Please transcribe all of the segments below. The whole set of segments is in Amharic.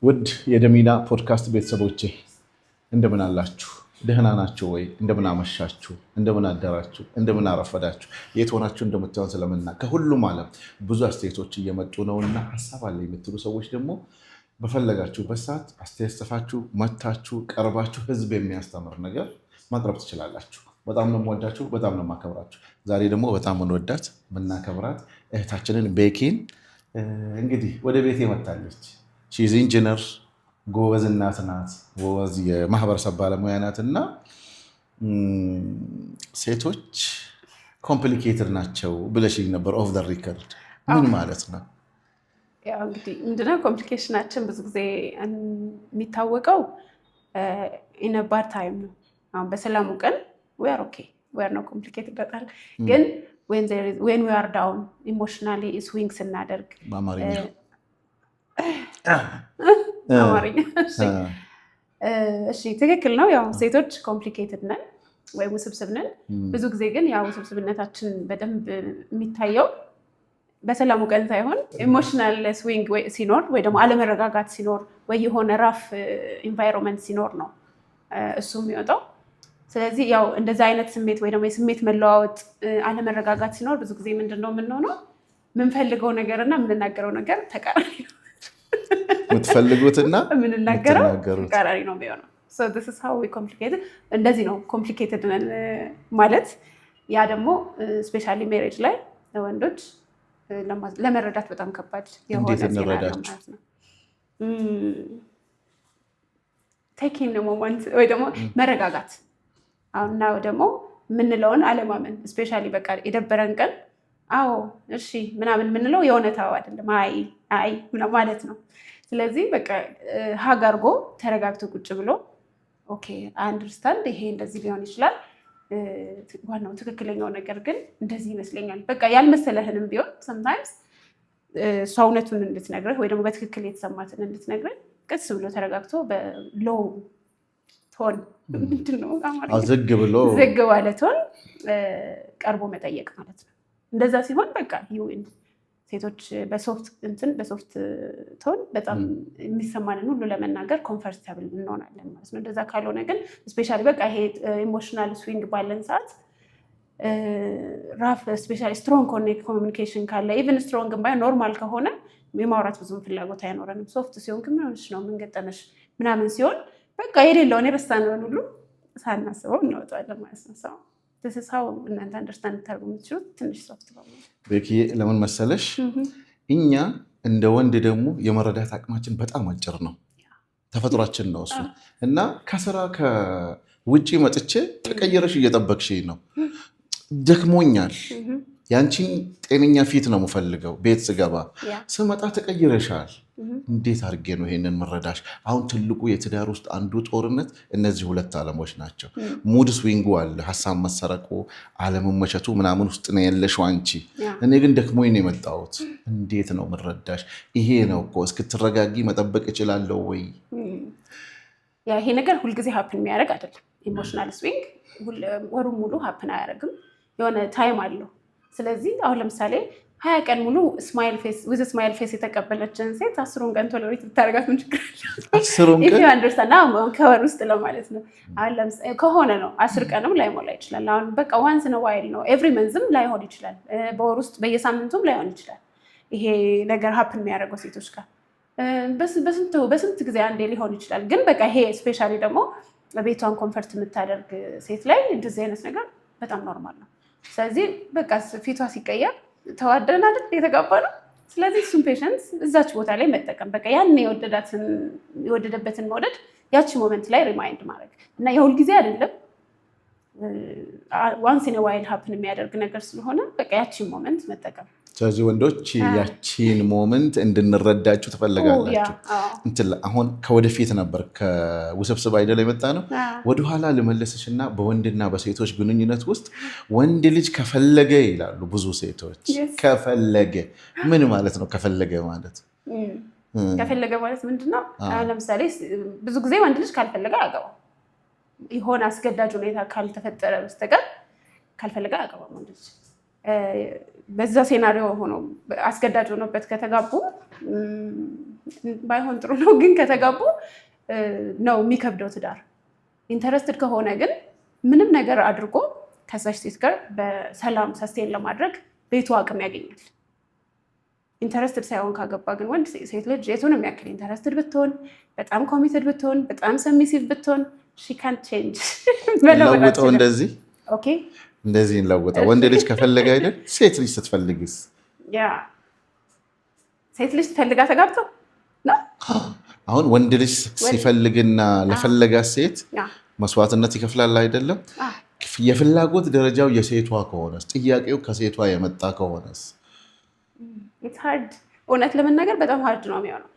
ውድ የደሚና ፖድካስት ቤተሰቦቼ እንደምን አላችሁ? ደህና ናችሁ ወይ? እንደምን አመሻችሁ? እንደምን አደራችሁ? እንደምን አረፈዳችሁ? የት ሆናችሁ እንደምታዩን ስለምና ከሁሉም ዓለም ብዙ አስተያየቶች እየመጡ ነውና ሐሳብ አለ የምትሉ ሰዎች ደግሞ በፈለጋችሁበት ሰዓት አስተያየት ጽፋችሁ መታችሁ ቀርባችሁ ህዝብ የሚያስተምር ነገር ማቅረብ ትችላላችሁ። በጣም ነው የምወዳችሁ፣ በጣም ነው የማከብራችሁ። ዛሬ ደግሞ በጣም እንወዳት የምናከብራት እህታችንን ቤኪን እንግዲህ ወደ ቤቴ መታለች። ሺዝ ኢንጂነር ጎበዝ እናት ናት፣ ጎበዝ የማህበረሰብ ባለሙያ ናት እና ሴቶች ኮምፕሊኬትድ ናቸው ብለሽኝ ነበር ኦፍ ዘ ሪከርድ። ምን ማለት ነው? ያው እንግዲህ ምንድነው ኮምፕሊኬሽናችን ብዙ ጊዜ የሚታወቀው ኢን አ ባድ ታይም ነው። አሁን በሰላሙ ቀን we are okay, we are not complicated በጣም ግን when we are down emotionally swing ስናደርግ በአማርኛ እሺ ትክክል ነው። ያው ሴቶች ኮምፕሊኬትድ ነን ወይ ውስብስብ ነን። ብዙ ጊዜ ግን ያው ውስብስብነታችን በደንብ የሚታየው በሰላሙ ቀን ሳይሆን ኢሞሽናል ስዊንግ ሲኖር ወይ ደግሞ አለመረጋጋት ሲኖር ወይ የሆነ ራፍ ኢንቫይሮንመንት ሲኖር ነው እሱ የሚወጣው። ስለዚህ ያው እንደዛ አይነት ስሜት ወይ ደግሞ የስሜት መለዋወጥ አለመረጋጋት ሲኖር ብዙ ጊዜ ምንድነው የምንሆነው? የምንፈልገው ነገርና የምንናገረው ነገር ተቃራኒ ነው። የምትፈልጉትና የምንናገረው ተቃራኒ ነው የሚሆነው። so this is how we complicated እንደዚህ ነው ኮምፕሊኬትድ ማለት። ያ ደግሞ ስፔሻሊ ሜሬጅ ላይ ለወንዶች ለመረዳት በጣም ከባድ የሆነ ማለት ነው። taking the moment ወይ ደግሞ መረጋጋት እና ደግሞ ምንለውን አለማመን ስፔሻሊ በቃ የደበረን ቀን አዎ እሺ ምናምን ምንለው የእውነታው አይደለም አይ ምናምን ማለት ነው። ስለዚህ በቃ ሀግ አድርጎ ተረጋግቶ ቁጭ ብሎ ኦኬ አንደርስታንድ ይሄ እንደዚህ ሊሆን ይችላል፣ ዋናው ትክክለኛው ነገር ግን እንደዚህ ይመስለኛል። በቃ ያልመሰለህንም ቢሆን sometimes ሰውነቱን እንድትነግርህ ወይ ደግሞ በትክክል የተሰማትን እንድትነግርህ ቀስ ብሎ ተረጋግቶ በሎው ቶን ምንድነው ዝግ ብሎ ዝግ ባለ ቶን ቀርቦ መጠየቅ ማለት ነው። እንደዛ ሲሆን በቃ ይሁን ሴቶች በሶፍት ቶን በጣም የሚሰማንን ሁሉ ለመናገር ኮምፈርታብል እንሆናለን ማለት ነው። እንደዛ ካልሆነ ግን ስፔሻሊ በቃ ይሄ ኢሞሽናል ስዊንግ ባለን ሰዓት ራፍ ስፔሻሊ ስትሮንግ ኮሚኒኬሽን ካለ ኢቭን ስትሮንግ ባይሆን ኖርማል ከሆነ የማውራት ብዙም ፍላጎት አይኖረንም። ሶፍት ሲሆን ግን ምን ሆነሽ ነው ምን ገጠመሽ ምናምን ሲሆን በቃ የሌለውን የረሳነውን ሁሉ ሳናስበው እናወጣለን ማለት ነው። this is how እናንተ አንደርስታንድ ታርጉ የምትችሉት ትንሽ ሶፍት ነው። ቤኪ ለምን መሰለሽ እኛ እንደ ወንድ ደግሞ የመረዳት አቅማችን በጣም አጭር ነው፣ ተፈጥሯችን ነው እሱ እና ከስራ ከውጪ መጥቼ ተቀየረሽ እየጠበቅሽኝ ነው፣ ደክሞኛል፣ ያንቺን ጤነኛ ፊት ነው የምፈልገው። ቤት ስገባ ስመጣ ተቀይረሻል። እንዴት አድርጌ ነው ይሄንን መረዳሽ? አሁን ትልቁ የትዳር ውስጥ አንዱ ጦርነት እነዚህ ሁለት ዓለሞች ናቸው። ሙድ ስዊንጉ አለ፣ ሀሳብ መሰረቁ፣ አለመመቸቱ ምናምን ውስጥ ነው ያለሽው አንቺ። እኔ ግን ደክሞኝ ነው የመጣሁት። እንዴት ነው መረዳሽ? ይሄ ነው እኮ እስክትረጋጊ መጠበቅ እችላለሁ ወይ? ያ ይሄ ነገር ሁልጊዜ ሀፕን የሚያደርግ አይደለም። ኢሞሽናል ስዊንግ ወሩን ሙሉ ሀፕን አያደርግም። የሆነ ታይም አለው። ስለዚህ አሁን ለምሳሌ 20 ቀን ሙሉ ስማይል ፌስ የተቀበለችን ሴት 10 ቀን ቶለሬት ብታደርጋት ምን ችግር አለ? ከወር ውስጥ ለማለት ነው። ከሆነ ነው 10 ቀንም ላይሞላ ይችላል። አሁን በቃ ዋንስ ነው ዋይል ነው ኤቭሪ መንዝም ላይሆን ይችላል። በወር ውስጥ በየሳምንቱም ላይሆን ይችላል። ይሄ ነገር ሀፕን የሚያደርገው ሴቶች ጋር በስንት ጊዜ አንዴ ሊሆን ይችላል። ግን በቃ ይሄ ስፔሻሊ ደግሞ ቤቷን ኮንፈርት የምታደርግ ሴት ላይ እንደዚህ አይነት ነገር በጣም ኖርማል ነው። ስለዚህ በቃ ፊቷ ሲቀየር ተዋደን አይደል የተጋባ ነው። ስለዚህ እሱን ፔሸንስ እዛች ቦታ ላይ መጠቀም በቃ ያን የወደደበትን መውደድ ያቺ ሞመንት ላይ ሪማይንድ ማድረግ እና የሁል ጊዜ አይደለም ዋንስ ኢን ዋይል ሀፕን የሚያደርግ ነገር ስለሆነ በቃ ያቺን ሞመንት መጠቀም። ስለዚህ ወንዶች ያቺን ሞመንት እንድንረዳችሁ ትፈልጋላችሁ። አሁን ከወደፊት ነበር ከውስብስብ አይደል የመጣ ነው። ወደኋላ ልመለስሽና በወንድና በሴቶች ግንኙነት ውስጥ ወንድ ልጅ ከፈለገ ይላሉ ብዙ ሴቶች። ከፈለገ ምን ማለት ነው? ከፈለገ ማለት ምንድነው? ለምሳሌ ብዙ ጊዜ ወንድ ልጅ ካልፈለገ አያገባም። የሆነ አስገዳጅ ሁኔታ ካልተፈጠረ በስተቀር ካልፈለገ አያገባም ወንድ ልጅ። በዛ ሴናሪዮ ሆኖ አስገዳጅ ሆኖበት ከተጋቡ ባይሆን ጥሩ ነው፣ ግን ከተጋቡ ነው የሚከብደው ትዳር። ኢንተረስትድ ከሆነ ግን ምንም ነገር አድርጎ ከዛች ሴት ጋር በሰላም ሰስቴን ለማድረግ ቤቱ አቅም ያገኛል። ኢንተረስትድ ሳይሆን ካገባ ግን ወንድ ሴት ልጅ የቱንም ያክል ኢንተረስትድ ብትሆን፣ በጣም ኮሚትድ ብትሆን፣ በጣም ሰሚሲቭ ብትሆን ሺ ካንት ቼንጅ። ለውጠው እንደዚህ ኦኬ፣ እንደዚህ እንለውጠው። ወንድ ልጅ ከፈለገ አይደል? ሴት ልጅ ስትፈልግስ? ያ ሴት ልጅ ትፈልጋ ተጋብተው አሁን ወንድ ልጅ ሲፈልግና ለፈለጋት ሴት መስዋዕትነት ይከፍላል አይደለም? የፍላጎት ደረጃው የሴቷ ከሆነስ፣ ጥያቄው ከሴቷ የመጣ ከሆነስ? እውነት ለመናገር በጣም ሀርድ ነው የሚሆነው።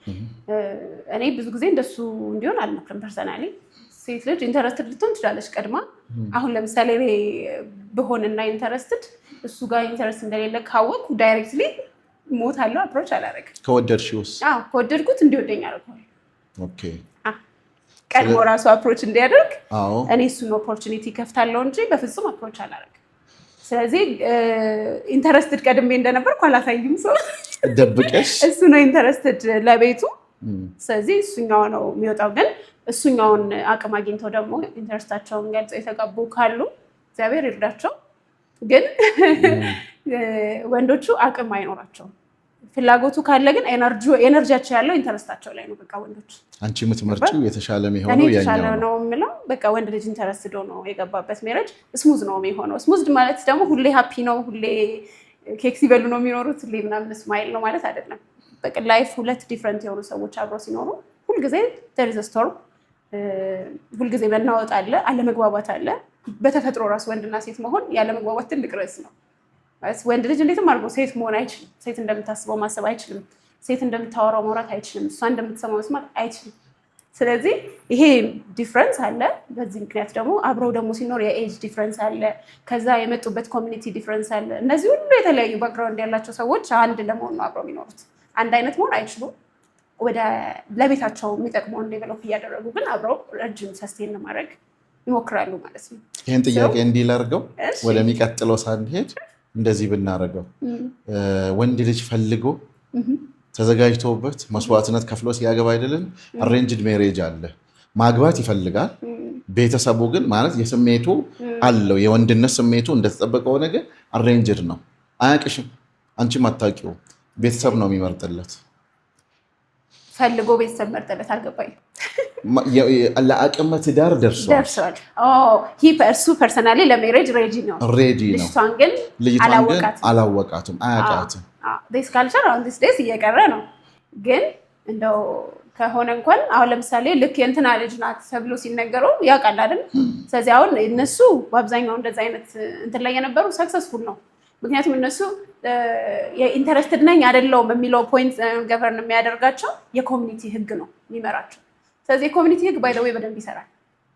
እኔ ብዙ ጊዜ እንደሱ እንዲሆን አልመክርም ፐርሰናሊ። ሴት ልጅ ኢንተረስትድ ልትሆን ትችላለች ቀድማ። አሁን ለምሳሌ እኔ ብሆንና ኢንተረስትድ እሱ ጋር ኢንተረስት እንደሌለ ካወቅኩ ዳይሬክትሊ ሞታለሁ፣ አፕሮች አላደርግም። ከወደድሽውስ? ከወደድኩት እንዲወደኝ አደርገዋለሁ። ኦኬ፣ ቀድሞ ራሱ አፕሮች እንዲያደርግ እኔ እሱን ኦፖርቹኒቲ ከፍታለሁ እንጂ በፍጹም አፕሮች አላደርግም። ስለዚህ ኢንተረስትድ ቀድሜ እንደነበርኩ አላሳይም። ሰው ደብቀሽ እሱ ነው ኢንተረስትድ ለቤቱ። ስለዚህ እሱኛው ነው የሚወጣው። ግን እሱኛውን አቅም አግኝተው ደግሞ ኢንተረስታቸውን ገልጸው የተጋቡ ካሉ እግዚአብሔር ይርዳቸው። ግን ወንዶቹ አቅም አይኖራቸውም። ፍላጎቱ ካለ ግን ኤነርጂያቸው ያለው ኢንተረስታቸው ላይ ነው። በቃ ወንዶች አንቺ የምትመርጪው የተሻለ የሚሆነው የተሻለ ነው የምለው። በቃ ወንድ ልጅ ኢንተረስትዶ ነው የገባበት ሜሬጅ ስሙዝ ነው የሚሆነው። ስሙዝ ማለት ደግሞ ሁሌ ሃፒ ነው፣ ሁሌ ኬክ ሲበሉ ነው የሚኖሩት፣ ሁሌ ምናምን ስማይል ነው ማለት አይደለም። በቃ ላይፍ ሁለት ዲፍረንት የሆኑ ሰዎች አብረው ሲኖሩ ሁልጊዜ there is a storm፣ ሁልጊዜ መናወጥ አለ፣ አለመግባባት አለ። በተፈጥሮ ራሱ ወንድና ሴት መሆን ያለመግባባት ትልቅ ርዕስ ነው። ወንድ ልጅ እንዴትም አድርጎ ሴት መሆን አይችልም። ሴት እንደምታስበው ማሰብ አይችልም። ሴት እንደምታወራው ማውራት አይችልም። እሷ እንደምትሰማው መስማት አይችልም። ስለዚህ ይሄ ዲፍረንስ አለ። በዚህ ምክንያት ደግሞ አብረው ደግሞ ሲኖር የኤጅ ዲፍረንስ አለ። ከዛ የመጡበት ኮሚኒቲ ዲፍረንስ አለ። እነዚህ ሁሉ የተለያዩ ባክግራውንድ ያላቸው ሰዎች አንድ ለመሆን ነው አብረው የሚኖሩት። አንድ አይነት መሆን አይችሉም። ወደ ለቤታቸው የሚጠቅመውን ዴቨሎፕ እያደረጉ ግን አብረው ረጅም ሰስቴን ለማድረግ ይሞክራሉ ማለት ነው። ይህን ጥያቄ እንዲህ ላድርገው ወደሚቀጥለው ሳንሄድ እንደዚህ ብናደርገው፣ ወንድ ልጅ ፈልጎ ተዘጋጅቶበት መስዋዕትነት ከፍሎ ሲያገባ አይደለም? አሬንጅድ ሜሬጅ አለ። ማግባት ይፈልጋል። ቤተሰቡ ግን ማለት የስሜቱ አለው የወንድነት ስሜቱ እንደተጠበቀ ሆነ፣ ግን አሬንጅድ ነው። አያውቅሽም፣ አንቺም አታውቂውም። ቤተሰብ ነው የሚመርጥለት። ፈልጎ ቤተሰብ መርጠለት አልገባኝም። ለአቅመ ትዳር ደርሷል። እሱ ፐርሰናሊ ለሜሬጅ ሬዲ ነው። ልጅቷን ግን አላወቃትም፣ አያውቃትም። ዲስ ካልቸር አሁን ዲስ ዴይስ እየቀረ ነው። ግን እንደው ከሆነ እንኳን አሁን ለምሳሌ ልክ የእንትና ልጅ ናት ተብሎ ሲነገረው ያውቃል አይደል? ስለዚህ አሁን እነሱ በአብዛኛው እንደዚ አይነት እንትን ላይ የነበሩ ሰክሰስፉል ነው። ምክንያቱም እነሱ የኢንተረስትድ ነኝ አይደለውም የሚለው ፖይንት ገቨርን የሚያደርጋቸው የኮሚኒቲ ህግ ነው የሚመራቸው። ስለዚህ የኮሚኒቲ ህግ ባይ ዘ ዌይ በደንብ ይሰራል።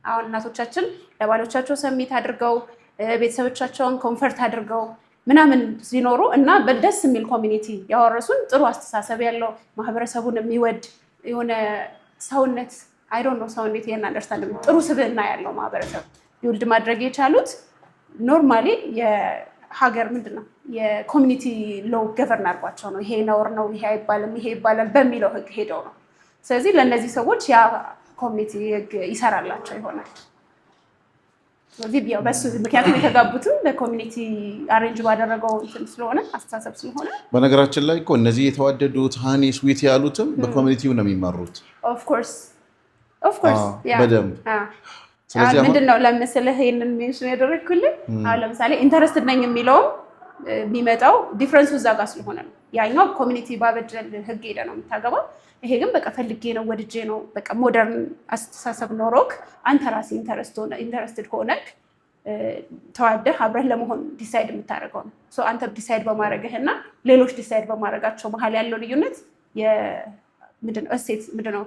አሁን እናቶቻችን ለባሎቻቸው ሰሚት አድርገው ቤተሰቦቻቸውን ኮንፈርት አድርገው ምናምን ሲኖሩ እና በደስ የሚል ኮሚኒቲ ያወረሱን ጥሩ አስተሳሰብ ያለው ማህበረሰቡን የሚወድ የሆነ ሰውነት አይዶን ነው ሰውነት ይሄን አንደርስታንድ ጥሩ ስብዕና ያለው ማህበረሰብ ይውልድ ማድረግ የቻሉት ኖርማሊ የሀገር ምንድነው የኮሚኒቲ ሎው ገቨርን አድርጓቸው ነው። ይሄ ነውር ነው፣ ይሄ አይባልም፣ ይሄ ይባላል በሚለው ህግ ሄደው ነው። ስለዚህ ለእነዚህ ሰዎች ያ ኮሚኒቲ ህግ ይሰራላቸው ይሆናል። ስለዚህ ያው በሱ ምክንያቱም የተጋቡትም በኮሚኒቲ አሬንጅ ባደረገው ስለሆነ አስተሳሰብ ስለሆነ። በነገራችን ላይ እኮ እነዚህ የተዋደዱት ሃኒ ስዊት ያሉትም በኮሚኒቲው ነው የሚመሩት። ኦፍ ኮርስ በደንብ ምንድነው ለምሳሌ ይሄንን ሜንሽን ያደረግኩልህ አሁን ለምሳሌ ኢንተረስትድ ነኝ የሚለውም የሚመጣው ዲፍረንሱ እዛ ጋር ስለሆነ ነው። ያኛው ኮሚኒቲ ባበጀል ህግ ሄደ ነው የምታገባው። ይሄ ግን በቃ ፈልጌ ነው ወድጄ ነው በቃ ሞደርን አስተሳሰብ ኖሮክ አንተ ራስህ ኢንተረስትድ ሆነክ ተዋደህ አብረህ ለመሆን ዲሳይድ የምታደርገው ነው። አንተ ዲሳይድ በማድረግህና ሌሎች ዲሳይድ በማድረጋቸው መሀል ያለው ልዩነት ምንድነው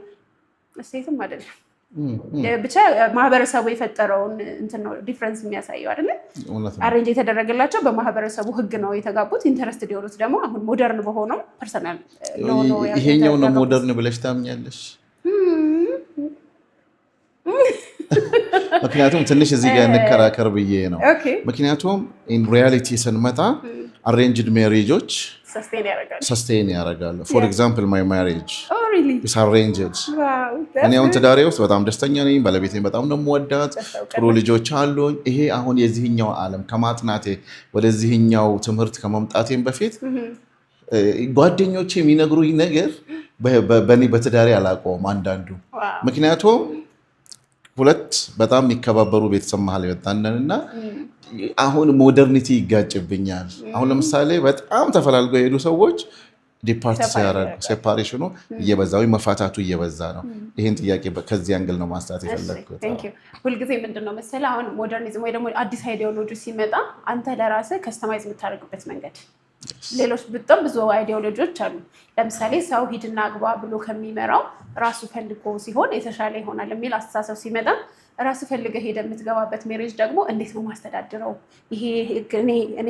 እሴትም አይደለም ብቻ ማህበረሰቡ የፈጠረውን እንትን ነው ዲፍረንስ የሚያሳየው አይደለ? አሬንጅ የተደረገላቸው በማህበረሰቡ ህግ ነው የተጋቡት። ኢንተረስትድ የሆኑት ደግሞ አሁን ሞደርን በሆነው ፐርሰናል ነው። ይሄኛው ነው ሞደርን ብለሽ ታምኛለሽ? ምክንያቱም ትንሽ እዚህ ጋር እንከራከር ብዬ ነው። ምክንያቱም ኢን ሪያሊቲ ስንመጣ አሬንጅድ ሜሬጆች ሰስቴን ያደርጋሉ። ፎር ኤግዛምፕል ማይ ማሬጅ ኢስ አሬንጅድ። እኔ አሁን good. ትዳሬ ውስጥ በጣም ደስተኛ ነኝ። ባለቤቴን በጣም ነው የምወዳት። ጥሩ ልጆች አሉኝ። ይሄ አሁን የዚህኛው ዓለም ከማጥናቴ ወደዚህኛው ትምህርት ከመምጣቴም በፊት ጓደኞቼ የሚነግሩኝ ነገር በእኔ በትዳሬ አላውቀውም አንዳንዱ። ምክንያቱም ሁለት በጣም የሚከባበሩ ቤተሰብ መሀል የወጣንን እና አሁን ሞደርኒቲ ይጋጭብኛል። አሁን ለምሳሌ በጣም ተፈላልገው የሄዱ ሰዎች ዲፓርት ሲያደርጉ ሴፓሬሽኑ እየበዛ ወይም መፋታቱ እየበዛ ነው። ይህን ጥያቄ ከዚህ አንግል ነው ማንሳት የፈለግኩት። ሁልጊዜ ምንድን ነው መሰለህ አሁን ሞደርኒዝም ወይ ደግሞ አዲስ አይዲዮሎጂ ሲመጣ አንተ ለራስህ ከስተማይዝ የምታደርግበት መንገድ ሌሎች በጣም ብዙ አይዲዮሎጂዎች አሉ። ለምሳሌ ሰው ሂድና አግባ ብሎ ከሚመራው ራሱ ፈልጎ ሲሆን የተሻለ ይሆናል የሚል አስተሳሰብ ሲመጣ ራሱ ፈልገህ ሄደህ የምትገባበት ሜሬጅ ደግሞ እንዴት ነው ማስተዳድረው፣ ይሄ እኔ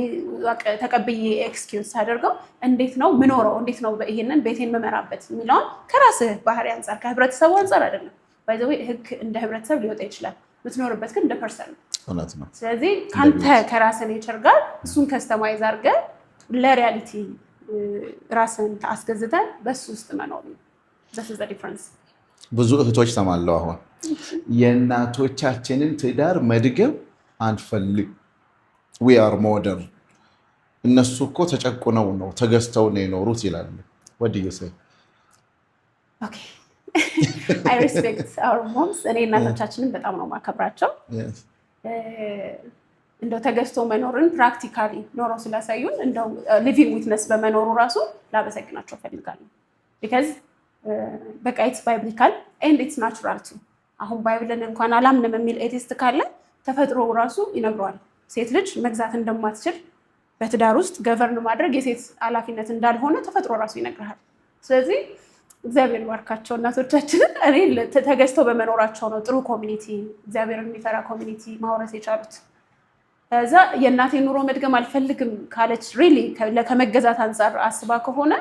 ተቀብዬ ኤክስኪውዝ አደርገው እንዴት ነው ምኖረው፣ እንዴት ነው ይሄንን ቤቴን መመራበት የሚለውን ከራስህ ባህሪ አንጻር ከህብረተሰቡ አንጻር አይደለም። ባይ ዘ ዌይ ህግ እንደ ህብረተሰብ ሊወጣ ይችላል፣ የምትኖርበት ግን እንደ ፐርሰን ነው። ስለዚህ ከአንተ ከራስህ ኔቸር ጋር እሱን ከስተማይዝ አድርገህ ለሪያሊቲ ራስን አስገዝተን በሱ ውስጥ መኖር ነው። ዲፍረንስ። ብዙ እህቶች ሰማለሁ አሁን የእናቶቻችንን ትዳር መድገም አንፈልግ፣ ዊ አር ሞደርን፣ እነሱ እኮ ተጨቁነው ነው ተገዝተው ነው የኖሩት ይላሉ። ወድየሰ አይ ሪስፔክት አወር ሞምስ። እኔ እናቶቻችንን በጣም ነው ማከብራቸው። እንደው ተገዝቶ መኖርን ፕራክቲካሊ ኖረው ስላሳዩን እንደው ሊቪንግ ዊትነስ በመኖሩ ራሱ ላመሰግናቸው ፈልጋለሁ። ቢካዝ በቃ ኢትስ ባይብሊካል ኤንድ ኢትስ ናቹራል ቱ። አሁን ባይብልን እንኳን አላምንም የሚል ኤቲስት ካለ ተፈጥሮ ራሱ ይነግረዋል። ሴት ልጅ መግዛት እንደማትችል በትዳር ውስጥ ገቨርን ማድረግ የሴት ኃላፊነት እንዳልሆነ ተፈጥሮ ራሱ ይነግርሃል። ስለዚህ እግዚአብሔር ባርካቸው እናቶቻችንን። እኔ ተገዝተው በመኖራቸው ነው ጥሩ ኮሚኒቲ፣ እግዚአብሔርን የሚፈራ ኮሚኒቲ ማውረስ የቻሉት። ከዛ የእናቴ ኑሮ መድገም አልፈልግም ካለች ሪሊ ከመገዛት አንጻር አስባ ከሆነ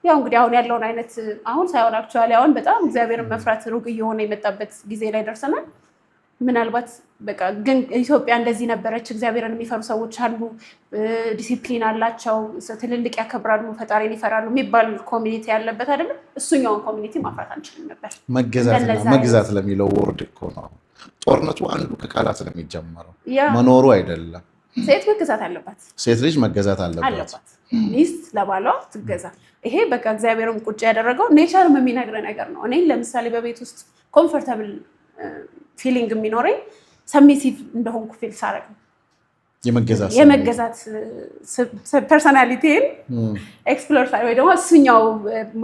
ያው እንግዲህ አሁን ያለውን አይነት አሁን ሳይሆን አክቹዋሊ አሁን በጣም እግዚአብሔርን መፍራት ሩቅ እየሆነ የመጣበት ጊዜ ላይ ደርሰናል። ምናልባት በቃ ግን ኢትዮጵያ እንደዚህ ነበረች፣ እግዚአብሔርን የሚፈሩ ሰዎች አሉ፣ ዲሲፕሊን አላቸው፣ ትልልቅ ያከብራሉ፣ ፈጣሪን ይፈራሉ የሚባል ኮሚኒቲ ያለበት አይደለም። እሱኛውን ኮሚኒቲ ማፍራት አንችልም ነበር። መግዛት ለሚለው ወርድ እኮ ነው ጦርነቱ አንዱ ከቃላት ነው የሚጀመረው፣ መኖሩ አይደለም። ሴት መገዛት አለባት፣ ሴት ልጅ መገዛት አለባት። ሚስት ለባሏ ትገዛ። ይሄ በቃ እግዚአብሔርም ቁጭ ያደረገው ኔቸርም የሚነግር ነገር ነው። እኔ ለምሳሌ በቤት ውስጥ ኮምፎርታብል ፊሊንግ የሚኖረኝ ሰሚሲቭ እንደሆንኩ ፊል ሳረግ የመገዛት ፐርሶናሊቲን ኤክስፕሎር ወይ ደግሞ እሱኛው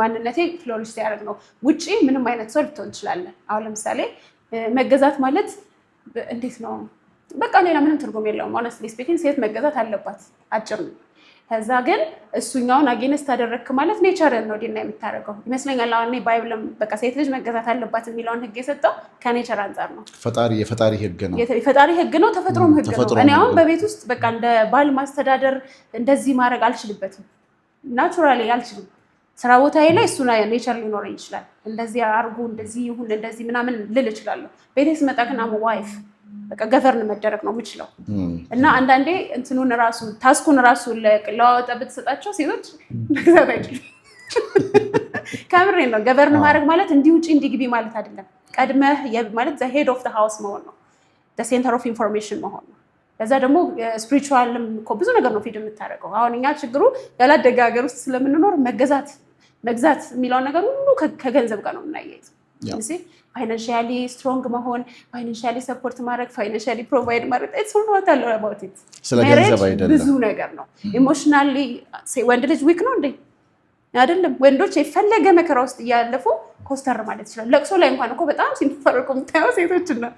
ማንነቴ ፍሎሪሽ ሲያደርግ ነው። ውጭ ምንም አይነት ሰው ልትሆን ትችላለን። አሁን ለምሳሌ መገዛት ማለት እንዴት ነው? በቃ ሌላ ምንም ትርጉም የለውም። ሆነስትሊ ስፒኪንግ ሴት መገዛት አለባት፣ አጭር ነው። ከዛ ግን እሱኛውን አጌንስት አደረግክ ማለት ኔቸርን ነው ዲና የምታደርገው ይመስለኛል። አሁን እኔ ባይብልም በቃ ሴት ልጅ መገዛት አለባት የሚለውን ህግ የሰጠው ከኔቸር አንጻር ነው። የፈጣሪ ህግ ነው፣ የፈጣሪ ህግ ነው፣ ተፈጥሮም ህግ ነው። እኔ አሁን በቤት ውስጥ በቃ እንደ ባል ማስተዳደር እንደዚህ ማድረግ አልችልበትም፣ ናቹራሊ አልችልም። ስራ ቦታዬ ላይ እሱ ኔቸር ሊኖረኝ ይችላል። እንደዚህ አርጉ፣ እንደዚህ ይሁን፣ እንደዚህ ምናምን ልል እችላለሁ። ቤቴ ስመጣ ግን አም ዋይፍ በቃ ገቨርን መደረግ ነው የምችለው። እና አንዳንዴ እንትኑን ራሱ ታስኩን ራሱ ለዋወጣ ብትሰጣቸው ሴቶች መግዛት አይችሉም። ከምሬ ነው። ገቨርን ማድረግ ማለት እንዲህ ውጪ እንዲህ ግቢ ማለት አይደለም። ቀድመህ ማለት ዘ ሄድ ኦፍ ዘ ሃውስ መሆን ነው፣ ዘ ሴንተር ኦፍ ኢንፎርሜሽን መሆን ነው። ከዛ ደግሞ ስፒሪቹዋልም እኮ ብዙ ነገር ነው ፊድ የምታደርገው። አሁን እኛ ችግሩ ያላደገ ሀገር ውስጥ ስለምንኖር መግዛት የሚለውን ነገር ሁሉ ከገንዘብ ጋር ነው የምናያይዘው። ፋይናንሻሊ ስትሮንግ መሆን፣ ፋይናንሻሊ ሰፖርት ማድረግ፣ ፋይናንሻሊ ፕሮቫይድ ማድረግ ብዙ ነገር ነው። ኢሞሽናሊ ወንድ ልጅ ዊክ ነው እንዴ? አይደለም። ወንዶች የፈለገ መከራ ውስጥ እያለፉ ኮስተር ማለት ይችላል። ለቅሶ ላይ እንኳን እኮ በጣም ሲፈርቁ የምታየው ሴቶችን ነው።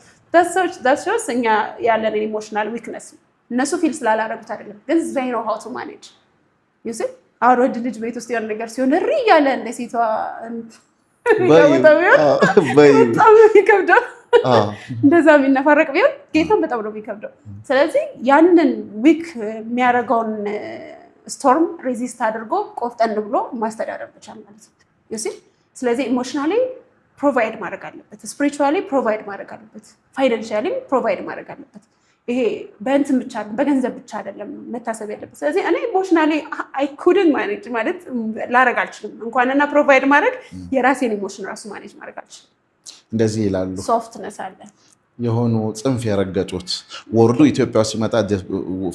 ዳትስ እኛ ያለን ኢሞሽናል ዊክነስ እነሱ ፊል ስላላረጉት አይደለም፣ ግን ዘይ ነው ሃው ቱ ማኔጅ ዩሲ። አሁን ወንድ ልጅ ቤት ውስጥ የሆነ ነገር ሲሆን እሪ እያለ እንደ ሴቷ በጣም የሚከብደው እንደዛ የሚነፋረቅ ቢሆን ጌታን በጣም ነው የሚከብደው። ስለዚህ ያንን ዊክ የሚያደርገውን ስቶርም ሬዚስት አድርጎ ቆፍጠን ብሎ ማስተዳደር ብቻል ማለት ነው። ስለዚህ ኢሞሽናሊ ፕሮቫይድ ማድረግ አለበት፣ ስፒሪቹዋሊ ፕሮቫይድ ማድረግ አለበት፣ ፋይናንሻሊ ፕሮቫይድ ማድረግ አለበት። ይሄ በእንትን ብቻ በገንዘብ ብቻ አይደለም መታሰብ ያለበት። ስለዚህ እኔ ኢሞሽናሊ አይ ኩድንት ማኔጅ ማለት ላረግ አልችልም። እንኳንና ፕሮቫይድ ማድረግ የራሴን ኢሞሽን ራሱ ማኔጅ ማድረግ አልችልም። እንደዚህ ይላሉ። ሶፍትነስ አለ የሆኑ ጽንፍ የረገጡት ወርዱ ኢትዮጵያ ሲመጣ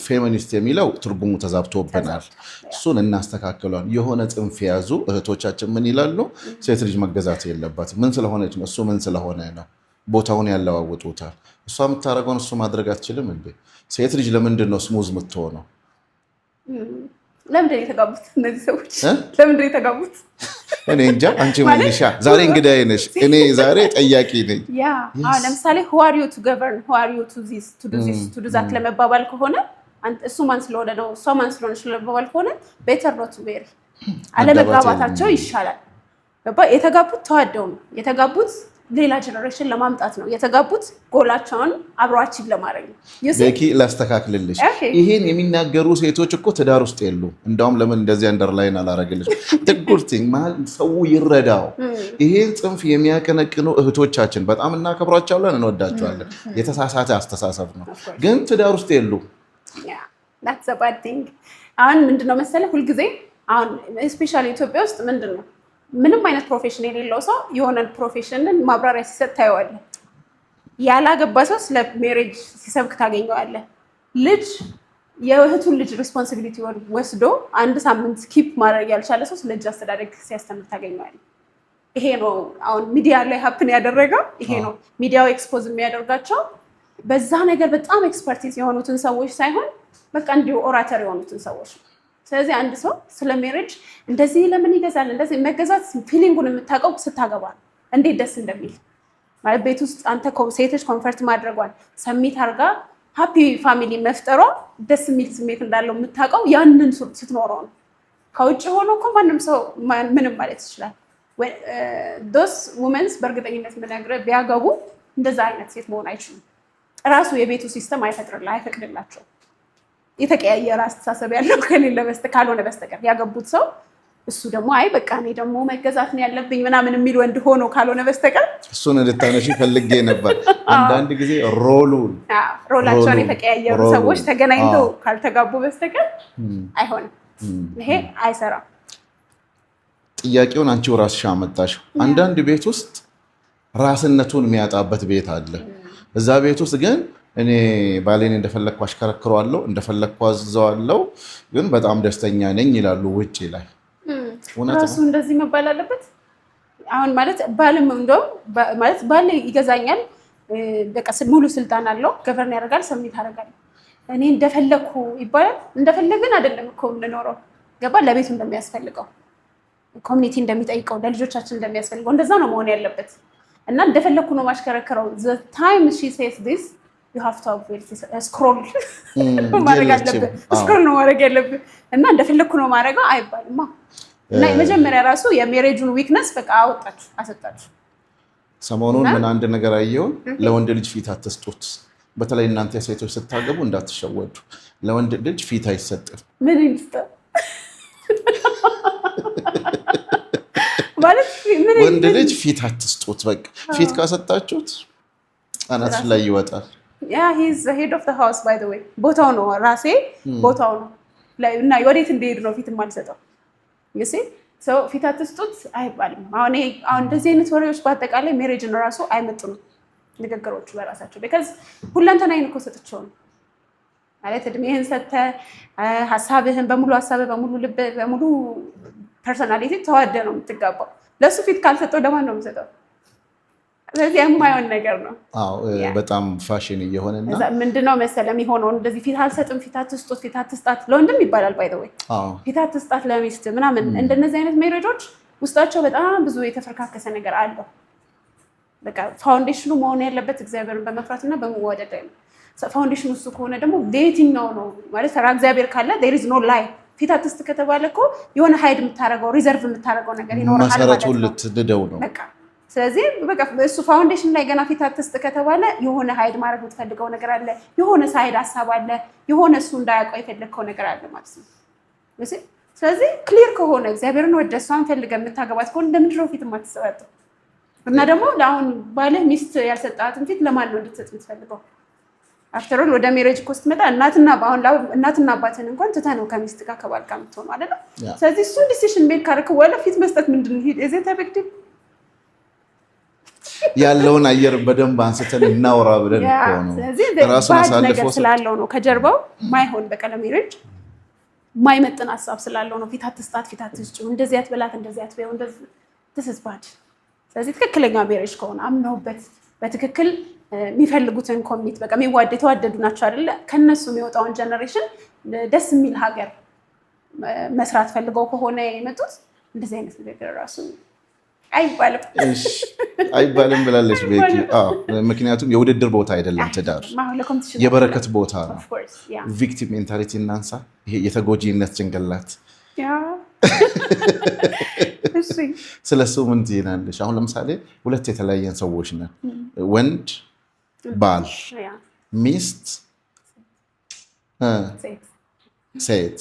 ፌሚኒስት የሚለው ትርጉሙ ተዛብቶብናል። እሱን እናስተካክሏል። የሆነ ጽንፍ የያዙ እህቶቻችን ምን ይላሉ? ሴት ልጅ መገዛት የለባትም። ምን ስለሆነች ነው? እሱ ምን ስለሆነ ነው? ቦታውን ያለዋውጡታል። እሷ የምታደርገውን እሱ ማድረግ አትችልም እንዴ? ሴት ልጅ ለምንድን ነው ስሙዝ የምትሆነው? ለምንድን ነው የተጋቡት እነዚህ ሰዎች? ለምንድን ነው የተጋቡት? እኔ እንጃ። አንቺ መልሻ። ዛሬ እንግዳዬ ነሽ፣ እኔ ዛሬ ጠያቂ ነኝ። ለምሳሌ who are you to govern, who are you to this, to do this, to do that ለመባባል ከሆነ እሱ ማን ስለሆነ ነው እሷ ማን ስለሆነች ለመባባል ከሆነ better not to marry፣ አለመጋባታቸው ይሻላል። የተጋቡት ተዋደው ነው የተጋቡት፣ ሌላ ጀነሬሽን ለማምጣት ነው የተጋቡት፣ ጎላቸውን አብረው አቺቭ ለማድረግ ነው። በቂ ላስተካክልልሽ። ይሄን የሚናገሩ ሴቶች እኮ ትዳር ውስጥ የሉ። እንደውም ለምን እንደዚህ አንደርላይን አላረግልሽ? ትጉርቲንግ ማለት ሰው ይረዳው። ይሄን ጽንፍ የሚያቀነቅኑ እህቶቻችን በጣም እናከብሯቸዋለን፣ እንወዳቸዋለን። የተሳሳተ አስተሳሰብ ነው፣ ግን ትዳር ውስጥ የሉ። that's a bad thing። አሁን ምንድነው መሰለህ ሁልጊዜ አሁን ስፔሻሊ ኢትዮጵያ ውስጥ ምንድነው ምንም አይነት ፕሮፌሽን የሌለው ሰው የሆነ ፕሮፌሽንን ማብራሪያ ሲሰጥ ታየዋለህ። ያላገባ ሰው ስለ ሜሬጅ ሲሰብክ ታገኘዋለህ። ልጅ የእህቱን ልጅ ሪስፖንሲቢሊቲ ወስዶ አንድ ሳምንት ኪፕ ማድረግ ያልቻለ ሰው ስለ ልጅ አስተዳደግ ሲያስተምር ታገኘዋለህ። ይሄ ነው አሁን ሚዲያ ላይ ሀፕን ያደረገው። ይሄ ነው ሚዲያው ኤክስፖዝ የሚያደርጋቸው በዛ ነገር በጣም ኤክስፐርቲዝ የሆኑትን ሰዎች ሳይሆን በቃ እንዲሁ ኦራተር የሆኑትን ሰዎች ነው። ስለዚህ አንድ ሰው ስለ ሜሬጅ እንደዚህ ለምን ይገዛል? እንደዚህ መገዛት ፊሊንጉን የምታውቀው ስታገባ ነው። እንዴት ደስ እንደሚል ማለት ቤት ውስጥ አንተ ሴቶች ኮንፈርት ማድረጓን ሰሚት አድርጋ ሃፒ ፋሚሊ መፍጠሯ ደስ የሚል ስሜት እንዳለው የምታውቀው ያንን ስትኖረው ነው። ከውጭ ሆኖ እኮ ማንም ሰው ምንም ማለት ይችላል። ዶስ ውመንስ በእርግጠኝነት የምነግርህ ቢያገቡ እንደዛ አይነት ሴት መሆን አይችሉም። ራሱ የቤቱ ሲስተም አይፈቅድላቸው። የተቀያየረ አስተሳሰብ ያለው ካልሆነ በስተቀር ያገቡት ሰው እሱ ደግሞ አይ በቃ እኔ ደግሞ መገዛት ነው ያለብኝ ምናምን የሚል ወንድ ሆኖ ካልሆነ በስተቀር እሱን እንድታነሺ ፈልጌ ነበር። አንዳንድ ጊዜ ሮላቸውን የተቀያየሩ ሰዎች ተገናኝተው ካልተጋቡ በስተቀር አይሆንም። ይሄ አይሰራም። ጥያቄውን አንቺው ራስሽ አመጣሽው። አንዳንድ ቤት ውስጥ ራስነቱን የሚያጣበት ቤት አለ። እዛ ቤት ውስጥ ግን እኔ ባሌን እንደፈለግኩ አሽከረክረዋለሁ፣ እንደፈለግኩ አዘዋለሁ፣ ግን በጣም ደስተኛ ነኝ ይላሉ ውጭ ላይ። ራሱ እንደዚህ መባል አለበት። አሁን ማለት ባልም እንደውም ማለት ባል ይገዛኛል፣ በቃ ሙሉ ስልጣን አለው፣ ገቨርን ያደርጋል፣ ሰሚት ያደርጋል። እኔ እንደፈለግኩ ይባላል። እንደፈለግን አይደለም እኮ የምንኖረው። ገባ? ለቤቱ እንደሚያስፈልገው ኮሚኒቲ እንደሚጠይቀው ለልጆቻችን እንደሚያስፈልገው እንደዛ ነው መሆን ያለበት። እና እንደፈለግኩ ነው ማሽከረክረው። the time she says this you have to scroll ማድረግ አለብህ፣ ስክሮል ነው ማድረግ ያለብህ። እና እንደፈለግኩ ነው ማድረገው አይባልማ። እና የመጀመሪያ ራሱ የሜሬጁን ዊክነስ በቃ አሰጣችሁ። ሰሞኑን ምን አንድ ነገር አየውን፣ ለወንድ ልጅ ፊት አትስጡት። በተለይ እናንተ ሴቶች ስታገቡ እንዳትሸወዱ። ለወንድ ልጅ ፊት አይሰጥም። ምን ይስጣ ማለት ወንድ ልጅ ፊት አትስጡት። በቃ ፊት ካሰጣችሁት አናትሽ ላይ ይወጣል። he's the head of the house by the way። ቦታው ነው ራሴ ቦታው ነው እና ወዴት እንደሄድ ነው ፊት የማልሰጠው። ሰው ፊት አትስጡት አይባልም። አሁን እንደዚህ አይነት ወሬዎች በአጠቃላይ ሜሬጅን ራሱ አይመጡም ንግግሮቹ በራሳቸው። ቢካዝ ሁለንተናዬን እኮ ሰጥቼው ነው ማለት እድሜህን ሰጥተህ ሀሳብህን በሙሉ በሙሉ ልብ በሙሉ ፐርሶናሊቲ ተዋደ ነው የምትጋባው። ለሱ ፊት ካልሰጠው ለማን ነው የምሰጠው? ስለዚህ የማይሆን ነገር ነው። በጣም ፋሽን እየሆነና ምንድነው መሰለህ የሚሆነው እንደዚህ ፊት አልሰጥም፣ ፊት አትስጡት፣ ፊት አትስጣት ለወንድም ይባላል ባይ ዘ ወይ ፊት አትስጣት ለሚስት ምናምን። እንደነዚህ አይነት ሜሬጆች ውስጣቸው በጣም ብዙ የተፈረካከሰ ነገር አለው። በቃ ፋውንዴሽኑ መሆን ያለበት እግዚአብሔርን በመፍራትና በመዋደድ ነው። ፋውንዴሽኑ እሱ ከሆነ ደግሞ ለየትኛው ነው ማለት ፈራ እግዚአብሔር ካለ there is no lie። ፊት አትስጥ ከተባለ እኮ የሆነ ሃይድ የምታረገው ሪዘርቭ የምታረገው ነገር ይኖራል። መሰረቱን ልትድደው ነው በቃ። ስለዚህ በቃ እሱ ፋውንዴሽን ላይ ገና ፊት አትስጥ ከተባለ የሆነ ሃይድ ማድረግ የምትፈልገው ነገር አለ፣ የሆነ ሳይድ ሀሳብ አለ፣ የሆነ እሱ እንዳያውቀው የፈለግከው ነገር አለ ማለት ነው። ስለዚህ ክሊር ከሆነ እግዚአብሔርን ወደ እሷን ፈልገህ የምታገባት ከሆነ ለምንድን ነው ፊት የማትሰጣት? እና ደግሞ አሁን ባልህ ሚስት ያልሰጣትን ፊት ለማን ነው እንድትሰጥ የምትፈልገው? አፍተር ኦል ወደ ሜሬጅ እኮ ስትመጣ እናትና አባትን እንኳን ትተህ ነው ከሚስት ጋር ከባል ጋር የምትሆነው አይደለ? ስለዚህ እሱን ዲሲሽን ሜክ ካደረክ በኋላ ፊት መስጠት ምንድን ነው ኢዝ ኢት አ ቢግ ዲል? ያለውን አየር በደንብ አንስተን እናውራ ብለን ነው። ስለዚህ ራሱን አሳልፎ ስላለው ነው ከጀርባው ማይሆን በቃ ለሜሬጅ ማይመጥን ሀሳብ ስላለው ነው። ፊት አትስጣት፣ ፊት አትስጪው፣ እንደዚህ አትበላት፣ እንደዚህ አትበይው፣ እንደዚህ this is bad። ስለዚህ ትክክለኛ ሜሬጅ ከሆነ አምነውበት በትክክል የሚፈልጉትን ኮሚኒቲ በቃ የተዋደዱ ናቸው አይደለ? ከነሱ የሚወጣውን ጀነሬሽን ደስ የሚል ሀገር መስራት ፈልገው ከሆነ የመጡት እንደዚህ አይነት ነገር ራሱ አይባልም ብላለች ቤኪ። ምክንያቱም የውድድር ቦታ አይደለም ትዳር፣ የበረከት ቦታ ነው። ቪክቲም ሜንታሊቲ እናንሳ፣ ይሄ የተጎጂነት ጭንቅላት ስለሱ ምን ትይናለሽ? አሁን ለምሳሌ ሁለት የተለያየን ሰዎች ነን። ወንድ ባል፣ ሚስት፣ ሴት፣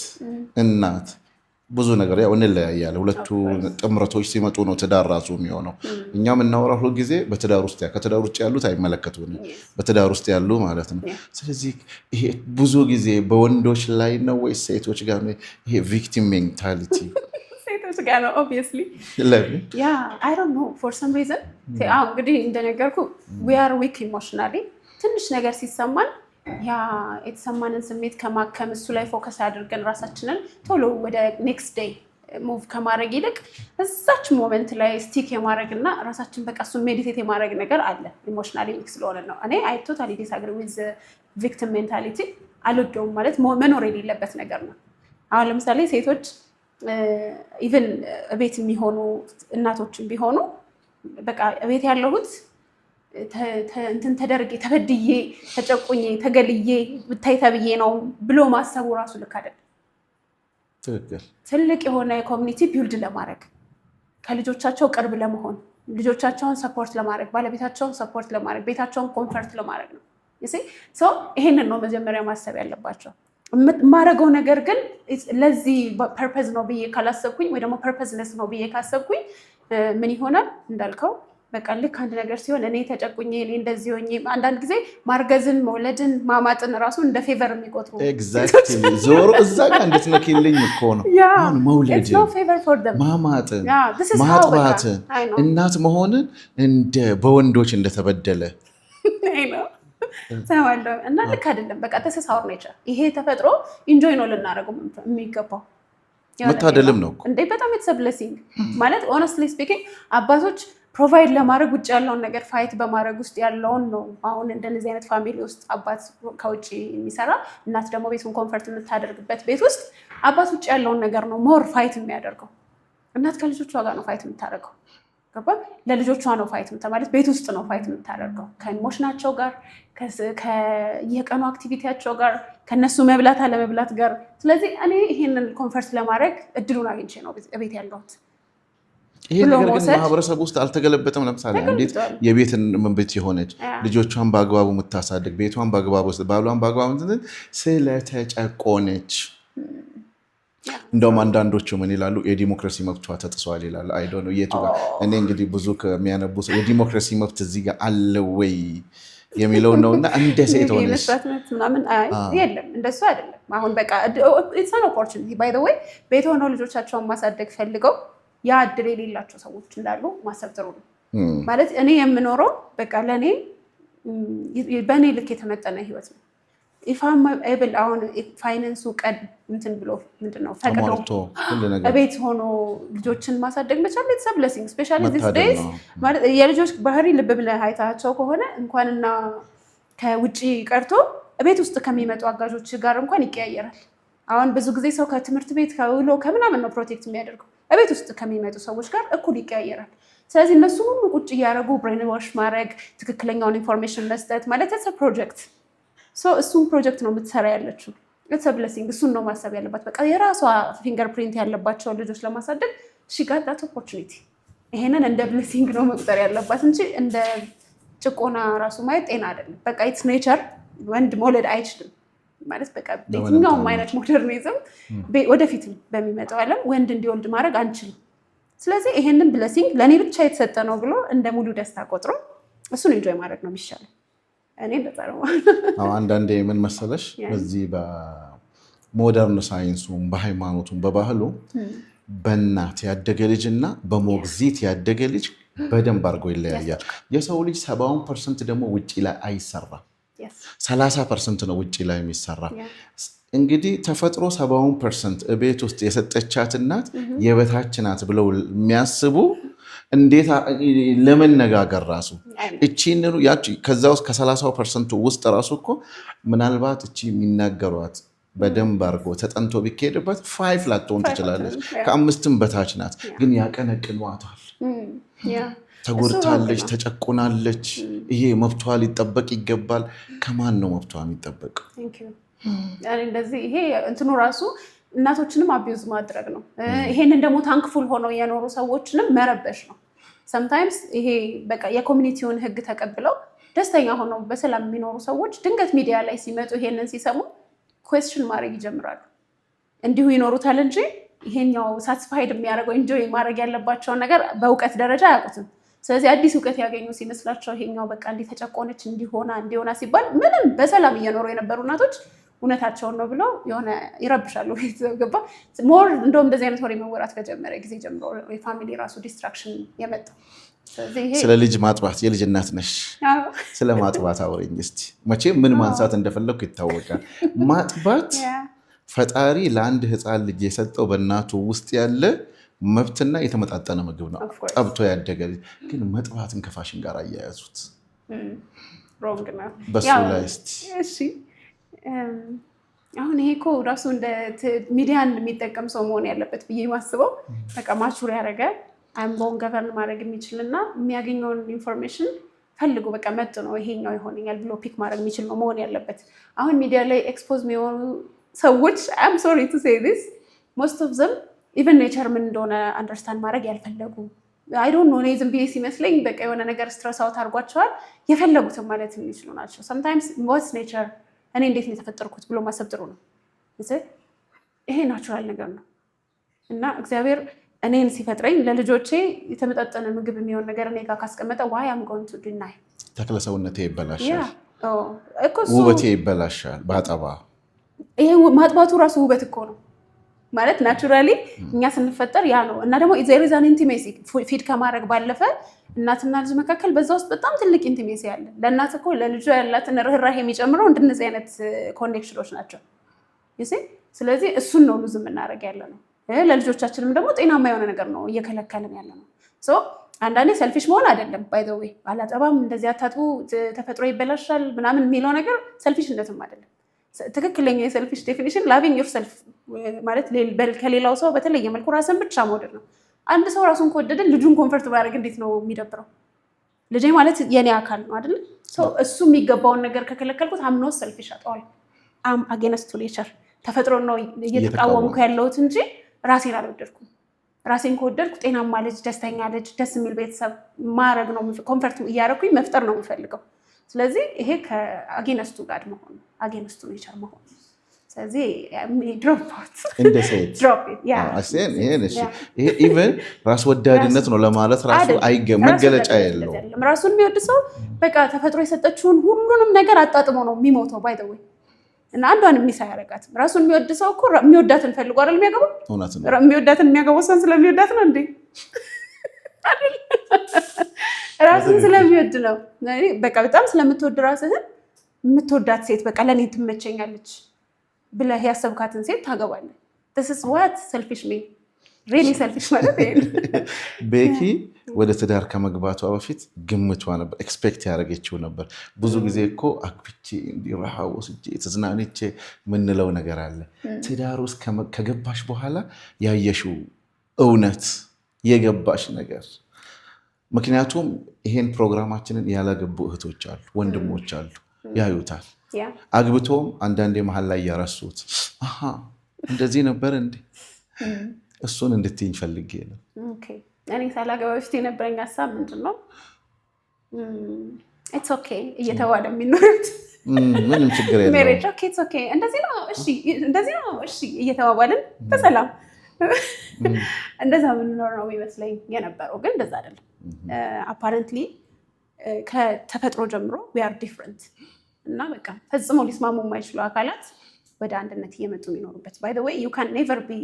እናት፣ ብዙ ነገር ያው እንለያያለን። ሁለቱ ጥምረቶች ሲመጡ ነው ትዳር ራሱ የሚሆነው። እኛ የምናወራው ሁሉ ጊዜ በትዳር ውስጥ ከትዳር ውጭ ያሉት አይመለከቱንም፣ በትዳር ውስጥ ያሉ ማለት ነው። ስለዚህ ይሄ ብዙ ጊዜ በወንዶች ላይ ነው ወይስ ሴቶች ጋር ነው ይሄ ቪክቲም ሜንታሊቲ? ሴቶች ጋር ነው obviously። I don't know for some reason እንግዲህ እንደነገርኩ we are weak emotionally። ትንሽ ነገር ሲሰማን ያ የተሰማንን ስሜት ከማከም እሱ ላይ ፎከስ አድርገን ራሳችንን ቶሎ ወደ ኔክስት ዴይ ሙቭ ከማድረግ ይልቅ እዛች ሞመንት ላይ ስቲክ የማድረግና ራሳችን በቃ እሱን ሜዲቴት የማድረግ ነገር አለ። ኢሞሽናሊ ዊክ ስለሆነ ነው። እኔ አይ ቶታሊ ዲስአግሪ ዊዝ ቪክቲም ሜንታሊቲ። አልወደውም ማለት መኖር የሌለበት ነገር ነው። አሁን ለምሳሌ ሴቶች ኢቨን እቤት የሚሆኑ እናቶችን ቢሆኑ በቃ እቤት ያለሁት እንትን ተደርጌ ተበድዬ ተጨቁኜ ተገልዬ ብታይ ተብዬ ነው ብሎ ማሰቡ ራሱ ልክ አይደለም። ትልቅ የሆነ የኮሚኒቲ ቢልድ ለማድረግ ከልጆቻቸው ቅርብ ለመሆን ልጆቻቸውን ሰፖርት ለማድረግ ባለቤታቸውን ሰፖርት ለማድረግ ቤታቸውን ኮንፈርት ለማድረግ ነው። ይሄንን ነው መጀመሪያ ማሰብ ያለባቸው። የማደርገው ነገር ግን ለዚህ ፐርፐዝ ነው ብዬ ካላሰብኩኝ ወይ ደግሞ ፐርፐዝለስ ነው ብዬ ካሰብኩኝ ምን ይሆናል እንዳልከው በቃ ልክ አንድ ነገር ሲሆን እኔ ተጨቁኜ እኔ እንደዚህ ሆኜ አንዳንድ ጊዜ ማርገዝን መውለድን ማማጥን ራሱ እንደ ፌቨር የሚቆጥሩ ኤግዛክትሊ ዞሮ እዛ ጋር እንድትነኪልኝ እኮ ነው። አሁን መውለድን ማማጥን ማጥባትን እናት መሆንን እንደ በወንዶች እንደተበደለ ሰማለሁ እና ልክ አይደለም። በቃ ተሰሳውር ኔቸር ይሄ ተፈጥሮ ኢንጆይ ነው ልናደርገው የሚገባው። መታደልም ነው እንዴ በጣም ኢትስ አ ብሌሲንግ ማለት ሆነስትሊ ስፒኪንግ አባቶች ፕሮቫይድ ለማድረግ ውጭ ያለውን ነገር ፋይት በማድረግ ውስጥ ያለውን ነው። አሁን እንደዚህ አይነት ፋሚሊ ውስጥ አባት ከውጭ የሚሰራ እናት ደግሞ ቤቱን ኮንፈርት የምታደርግበት ቤት ውስጥ አባት ውጭ ያለውን ነገር ነው ሞር ፋይት የሚያደርገው። እናት ከልጆቿ ጋር ነው ፋይት የምታደርገው። ገባ? ለልጆቿ ነው ፋይት ማለት ቤት ውስጥ ነው ፋይት የምታደርገው ከኢሞሽናቸው ጋር ከየቀኑ አክቲቪቲያቸው ጋር ከነሱ መብላት አለመብላት ጋር። ስለዚህ እኔ ይሄንን ኮንፈርት ለማድረግ እድሉን አግኝቼ ነው ቤት ያለሁት። ይሄ ነገር ግን ማህበረሰብ ውስጥ አልተገለበጠም። ለምሳሌ እንዴት የቤትን ቤት የሆነች ልጆቿን በአግባቡ የምታሳድግ ቤቷን በአግባቡ ባሏን በአግባቡ ስለተጨቆነች እንደውም አንዳንዶቹ ምን ይላሉ? የዲሞክራሲ መብቷ ተጥሷል ይላሉ። አይ ዶንት ኖ የቱ ጋር እኔ እንግዲህ ብዙ ከሚያነቡ የዲሞክራሲ መብት እዚህ ጋር አለ ወይ የሚለው ነውና እንደ ሴት ሆነሽ ምናምን የለም እንደሱ አይደለም። አሁን በቃ ኢትስ አን ኦፖርቹኒቲ ባይ ዘ ዌይ ቤት ሆነው ልጆቻቸውን ማሳደግ ፈልገው ያ እድል የሌላቸው ሰዎች እንዳሉ ማሰብ ጥሩ ነው። ማለት እኔ የምኖረው በቃ ለእኔ በእኔ ልክ የተመጠነ ህይወት ነው። ኢፋም ኤብል አሁን ፋይናንሱ እንትን ብሎ ምንድነው ፈቅዶ ቤት ሆኖ ልጆችን ማሳደግ መቻል ኢትስ አ ብሌሲንግ ስፔሻሊ ዚስ ዴይስ። ማለት የልጆች ባህሪ ልብ ብለህ አይታቸው ከሆነ እንኳንና ከውጪ ቀርቶ ቤት ውስጥ ከሚመጡ አጋዦች ጋር እንኳን ይቀያየራል። አሁን ብዙ ጊዜ ሰው ከትምህርት ቤት ከውሎ ከምናምን ነው ፕሮቴክት የሚያደርገው ቤት ውስጥ ከሚመጡ ሰዎች ጋር እኩል ይቀያየራል። ስለዚህ እነሱ ሁሉ ቁጭ እያደረጉ ብሬን ዋሽ ማድረግ ትክክለኛውን ኢንፎርሜሽን መስጠት ማለት ኢትስ አ ፕሮጀክት። እሱን ፕሮጀክት ነው የምትሰራ ያለችው። ኢትስ አ ብሌሲንግ። እሱን ነው ማሰብ ያለባት። በቃ የራሷ ፊንገር ፕሪንት ያለባቸውን ልጆች ለማሳደግ ሺ ጋት ዳት ኦፖርቹኒቲ። ይሄንን እንደ ብሌሲንግ ነው መቁጠር ያለባት እንጂ እንደ ጭቆና ራሱ ማየት ጤና አይደለም። በቃ ኢትስ ኔቸር። ወንድ መውለድ አይችልም ማለት በቃ በየትኛውም አይነት ሞደርኒዝም ወደፊትም በሚመጣው ዓለም ወንድ እንዲወልድ ማድረግ አንችልም። ስለዚህ ይሄንን ብሌሲንግ ለእኔ ብቻ የተሰጠ ነው ብሎ እንደ ሙሉ ደስታ ቆጥሮ እሱን ኢንጆይ ማድረግ ነው የሚሻለው እኔ እንደዛ ነው። አንዳንዴ ምን መሰለሽ በዚህ በሞደርን ሳይንሱም በሃይማኖቱም በባህሉ በእናት ያደገ ልጅ እና በሞግዚት ያደገ ልጅ በደንብ አድርጎ ይለያያል። የሰው ልጅ 70% ደግሞ ውጭ ላይ አይሰራም፣ 30% ነው ውጭ ላይ የሚሰራ። እንግዲህ ተፈጥሮ 70% ቤት ውስጥ የሰጠቻት እናት የበታች ናት ብለው የሚያስቡ እንዴት ለመነጋገር ራሱ እቺን ያቺ ከዛ ውስጥ ከ30% ውስጥ ራሱ እኮ ምናልባት እቺ የሚናገሯት በደንብ አድርጎ ተጠንቶ ቢካሄድበት 5 ላትሆን ትችላለች፣ ከ5ም በታች ናት። ግን ያቀነቅኗታል። ተጎድታለች፣ ተጨቁናለች፣ ይሄ መብቷ ሊጠበቅ ይገባል። ከማን ነው መብቷ የሚጠበቀው? እንደዚህ ይሄ እንትኑ ራሱ እናቶችንም አቢዩዝ ማድረግ ነው። ይሄንን ደግሞ ታንክፉል ሆነው የኖሩ ሰዎችንም መረበሽ ነው። ሰምታይምስ ይሄ በቃ የኮሚኒቲውን ህግ ተቀብለው ደስተኛ ሆነው በሰላም የሚኖሩ ሰዎች ድንገት ሚዲያ ላይ ሲመጡ ይሄንን ሲሰሙ ኩዌስችን ማድረግ ይጀምራሉ። እንዲሁ ይኖሩታል እንጂ ይሄኛው ሳትስፋይድ የሚያደርገው ኢንጆይ ማድረግ ያለባቸውን ነገር በእውቀት ደረጃ አያውቁትም። ስለዚህ አዲስ እውቀት ያገኙ ሲመስላቸው ይሄኛው በቃ እንዲተጨቆነች እንዲሆና ሲባል ምንም በሰላም እየኖሩ የነበሩ እናቶች እውነታቸውን ነው ብለው የሆነ ይረብሻሉ። ገባ ሞር እንደውም እንደዚህ አይነት ወሬ መወራት ከጀመረ ጊዜ ጀምሮ የፋሚሊ ራሱ ዲስትራክሽን የመጣው። ስለ ልጅ ማጥባት የልጅ እናት ነሽ፣ ስለ ማጥባት አውሪኝ እስቲ። መቼም ምን ማንሳት እንደፈለኩ ይታወቃል። ማጥባት ፈጣሪ ለአንድ ህፃን ልጅ የሰጠው በእናቱ ውስጥ ያለ መብትና የተመጣጠነ ምግብ ነው። ጠብቶ ያደገ ልጅ ግን መጥባትን ከፋሽን ጋር አያያዙት። በሱ ላይ እስቲ አሁን ይሄ እኮ ራሱ እንደ ሚዲያን የሚጠቀም ሰው መሆን ያለበት ብዬ ማስበው በቃ ማቹር ያደረገ አምቦን ገቨርን ማድረግ የሚችልና የሚያገኘውን ኢንፎርሜሽን ፈልጎ በቃ መጥ ነው ይሄኛው ይሆነኛል ብሎ ፒክ ማድረግ የሚችል ነው መሆን ያለበት። አሁን ሚዲያ ላይ ኤክስፖዝ የሚሆኑ ሰዎች አም ሶሪ ቱ ሴይ ዲስ ሞስት ኦፍ ዘም ኢቨን ኔቸር ምን እንደሆነ አንደርስታንድ ማድረግ ያልፈለጉ አይ ዶንት ኖ ዝም ብዬ ሲመስለኝ በቃ የሆነ ነገር ስትረስ አውት አድርጓቸዋል የፈለጉትን ማለት የሚችሉ ናቸው። ሰምታይምስ ዋትስ ኔቸር እኔ እንዴት ነው የተፈጠርኩት ብሎ ማሰብ ጥሩ ነው። ይሄ ናቹራል ነገር ነው እና እግዚአብሔር እኔን ሲፈጥረኝ ለልጆቼ የተመጣጠነ ምግብ የሚሆን ነገር እኔ ጋር ካስቀመጠ ዋይ አም ጎይንግ ቱ ዲናይ። ተክለ ሰውነቴ ይበላሻል፣ ውበቴ ይበላሻል ባጠባ። ይሄ ማጥባቱ ራሱ ውበት እኮ ነው ማለት ናቹራሊ እኛ ስንፈጠር ያ ነው። እና ደግሞ there is an intimacy ፊድ ከማድረግ ባለፈ እናትና ልጅ መካከል በዛ ውስጥ በጣም ትልቅ ኢንቲሜሲ አለ። ለእናት እኮ ለልጇ ያላትን ርህራሄ የሚጨምረው እንደነዚህ አይነት ኮኔክሽኖች ናቸው። ስለዚህ እሱን ነው ሉዝ የምናደርግ ያለ ነው። ለልጆቻችንም ደግሞ ጤናማ የሆነ ነገር ነው እየከለከልን ያለ ነው። አንዳንዴ ሰልፊሽ መሆን አይደለም ባይ ዘ ዌይ አላጠባም እንደዚህ አታጥቡ ተፈጥሮ ይበላሻል ምናምን የሚለው ነገር ሰልፊሽነትም አይደለም። ትክክለኛ የሰልፊሽ ዴፊኒሽን ላቪንግ ዮርሰልፍ ማለት ከሌላው ሰው በተለየ መልኩ ራስን ብቻ መውደድ ነው። አንድ ሰው ራሱን ከወደደ ልጁን ኮንፈርት ባያደርግ እንዴት ነው የሚደብረው? ልጄ ማለት የኔ አካል ነው አይደል? እሱ የሚገባውን ነገር ከከለከልኩት አም ኖት ሰልፊሽ አጠዋል። አም አጌንስት ቱ ኔቸር ተፈጥሮ ነው እየተቃወምኩ ያለሁት እንጂ ራሴን አልወደድኩም። ራሴን ከወደድኩ ጤናማ ልጅ፣ ደስተኛ ልጅ፣ ደስ የሚል ቤተሰብ ማድረግ ነው ኮንፈርት እያደረኩኝ መፍጠር ነው የምፈልገው። ስለዚህ ይሄ ከአጌንስቱ ጋር መሆን አጌንስቱ ኔቸር መሆን። ስለዚህ ድሮፕ አውት እንደ ሴት ይሄ ኢቨን ራስ ወዳድነት ነው ለማለት ራሱ መገለጫ የለውም። ራሱን የሚወድ ሰው በቃ ተፈጥሮ የሰጠችውን ሁሉንም ነገር አጣጥሞ ነው የሚሞተው። ባይ ዘ ዌይ እና አንዷን ሚስ አያደርጋትም። ራሱን የሚወድ ሰው እኮ የሚወዳትን ፈልጎ አይደል የሚያገባው? የሚወዳትን የሚያገባው ሰውን ስለሚወዳት ነው እንዴ? ራስን ስለሚወድ ነው። በቃ በጣም ስለምትወድ ራስህን የምትወዳት ሴት በቃ ለእኔ ትመቸኛለች ብለህ ያሰብካትን ሴት ታገባለህ። this is what selfish mean really selfish ማለት ይሄ ነው። ቤኪ ወደ ትዳር ከመግባቷ በፊት ግምቷ ነበር፣ ኤክስፔክት ያደረገችው ነበር። ብዙ ጊዜ እኮ አክብቼ እንዲራሃ ወስጄ ተዝናንቼ ምንለው ነገር አለ። ትዳር ውስጥ ከገባሽ በኋላ ያየሽው እውነት የገባሽ ነገር። ምክንያቱም ይሄን ፕሮግራማችንን ያላገቡ እህቶች አሉ፣ ወንድሞች አሉ፣ ያዩታል። አግብቶም አንዳንዴ መሀል ላይ ያረሱት አሃ እንደዚህ ነበር እንዴ? እሱን እንድትይኝ ፈልጌ ነው። እኔ ሳላገባ በፊት የነበረኝ ሀሳብ ምንድን ነው? ኢትስ ኦኬ እየተባለ የሚኖሩት ምንም ችግር የለውም። ሜሬጅ ኦኬ ኢትስ ኦኬ እንደዚህ ነው እሺ፣ እንደዚህ ነው እሺ እየተባባልን በሰላም እንደዛ የምንኖር ነው የሚመስለኝ የነበረው። ግን እንደዛ አይደለም። አፓረንትሊ ከተፈጥሮ ጀምሮ we are different እና በቃ ፈጽሞ ሊስማሙ የማይችሉ አካላት ወደ አንድነት እየመጡ የሚኖሩበት by the way you can never be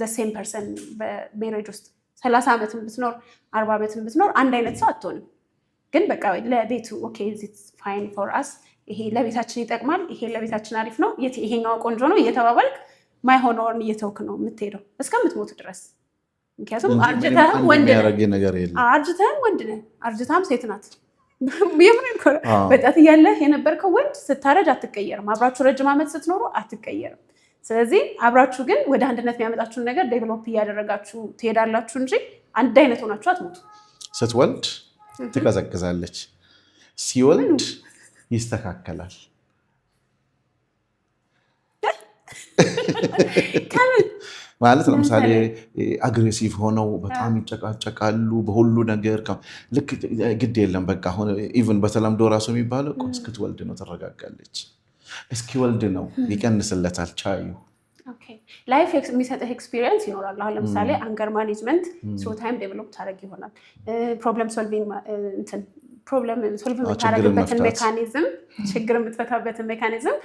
the same person በሜሬጅ ውስጥ 30 ዓመትም ብትኖር 40 ዓመትም ብትኖር አንድ አይነት ሰው አትሆንም ግን በቃ ለቤቱ ኦኬ it's fine for us ይሄ ለቤታችን ይጠቅማል ይሄ ለቤታችን አሪፍ ነው ይሄኛው ቆንጆ ነው እየተባባልክ ማይሆነውን እየተውክ ነው የምትሄደው እስከምትሞት ድረስ ምክንያቱም አርጅተህም ወንድ ነህ አርጅታም ሴት ናት የምን በጣት እያለህ የነበርከው ወንድ ስታረጅ አትቀየርም አብራችሁ ረጅም ዓመት ስትኖሩ አትቀየርም ስለዚህ አብራችሁ ግን ወደ አንድነት የሚያመጣችሁን ነገር ዴቨሎፕ እያደረጋችሁ ትሄዳላችሁ እንጂ አንድ አይነት ሆናችሁ አትሞቱ ስትወልድ ትቀዘቅዛለች ሲወልድ ይስተካከላል ማለት ለምሳሌ አግሬሲቭ ሆነው በጣም ይጨቃጨቃሉ በሁሉ ነገር ልክ ግድ የለም በቃ ሆነ ኢቭን በተለምዶ ራሱ የሚባለው እስክትወልድ ነው ትረጋጋለች እስኪወልድ ነው ይቀንስለታል ቻዩ ላይፍ የሚሰጥህ ኤክስፒሪየንስ ይኖራል አሁን ለምሳሌ አንገር ማኔጅመንት ስሩ ታይም ዴቨሎፕ ታደርግ ይሆናል ፕሮብለም ሶልቪንግ ፕሮብለም ሶልቭ የምታደርግበትን ሜካኒዝም ችግር የምትፈታበትን ሜካኒዝም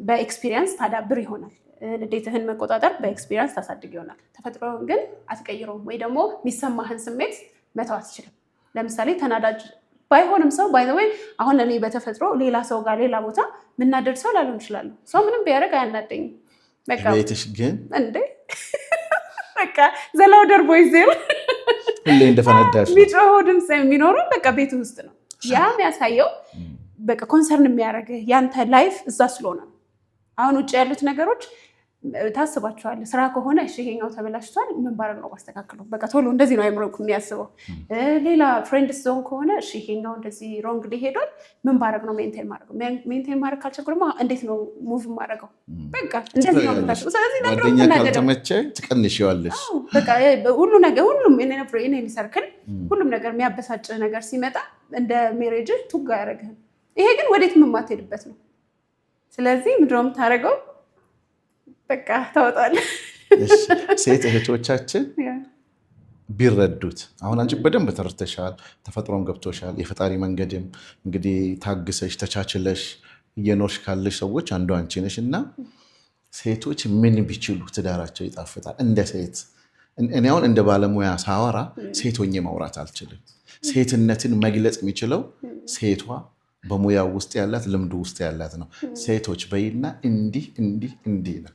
በኤክስፒሪየንስ ታዳብር ይሆናል ንዴትህን መቆጣጠር በኤክስፒሪየንስ ታሳድግ ይሆናል ተፈጥሮን ግን አትቀይረውም ወይ ደግሞ የሚሰማህን ስሜት መተው አትችልም ለምሳሌ ተናዳጅ ባይሆንም ሰው ባይ ዘ ወይ አሁን እኔ በተፈጥሮ ሌላ ሰው ጋር ሌላ ቦታ ምናደድ ሰው ላልሆን ይችላል ሰው ምንም ቢያደርግ አያናደኝም በቃ ቤትሽ ግን እንዴ በቃ ዘላውደር ቦይዝ ሁሌ እንደፈነዳሽ የሚጮኸው ድምፅ የሚኖረው በቃ ቤት ውስጥ ነው ያ የሚያሳየው በቃ ኮንሰርን የሚያደርግ ያንተ ላይፍ እዛ ስለሆነ አሁን ውጭ ያሉት ነገሮች ታስባቸዋል ስራ ከሆነ እሺ ይሄኛው ተበላሽቷል ምን ባረግ ነው ማስተካከለው በቃ ቶሎ እንደዚህ ነው አይምሮክ የሚያስበው ሌላ ፍሬንድስ ዞን ከሆነ እሺ ይሄኛው እንደዚህ ሮንግ ሊሄዷል ምን ባረግ ነው ሜንቴን ማድረግ ካልቻልኩ ደግሞ እንዴት ነው ሙቭ ማድረገው በቃ እንደዚህ ነው ታስበው ስለዚህ ጓደኛ ካልተመቸ ትቀንሺዋለሽ በቃ ሁሉ ነገር ሁሉም እኔ ሰርክል ሁሉም ነገር የሚያበሳጭ ነገር ሲመጣ እንደ ሜሬጅ ቱጋ ያደርግህ ይሄ ግን ወዴት የማትሄድበት ነው ስለዚህ ምንድነው ታረጋው በቃ ታወጣለህ ሴት እህቶቻችን ቢረዱት አሁን አንቺ በደንብ ተረድተሻል ተፈጥሮም ገብቶሻል የፈጣሪ መንገድም እንግዲህ ታግሰሽ ተቻችለሽ እየኖርሽ ካለሽ ሰዎች አንዱ አንቺ ነሽ እና ሴቶች ምን ቢችሉ ትዳራቸው ይጣፍጣል እንደ ሴት እኔ አሁን እንደ ባለሙያ ሳወራ ሴት ሆኜ ማውራት አልችልም ሴትነትን መግለጽ የሚችለው ሴቷ በሙያው ውስጥ ያላት ልምዱ ውስጥ ያላት ነው ሴቶች በይና እንዲህ ነው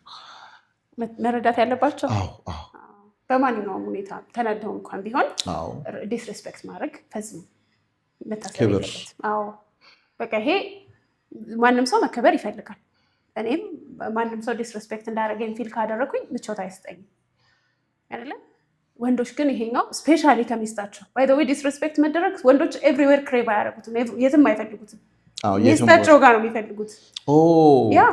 መረዳት ያለባቸው በማንኛውም ሁኔታ ተናደው እንኳን ቢሆን ዲስሬስፔክት ማድረግ ፈጽሞ መታሰብ በቃ ይሄ ማንም ሰው መከበር ይፈልጋል እኔም ማንም ሰው ዲስሬስፔክት እንዳደረገኝ ፊል ካደረኩኝ ምቾት አይሰጠኝም አይደለ ወንዶች ግን ይሄኛው ስፔሻሊ ከሚስታቸው ባይ ዘ ወይ ዲስሬስፔክት መደረግ ወንዶች ኤቭሪዌር ክሬቭ አያደርጉትም የትም አይፈልጉትም ሚስታቸው ጋር ነው የሚፈልጉት ያ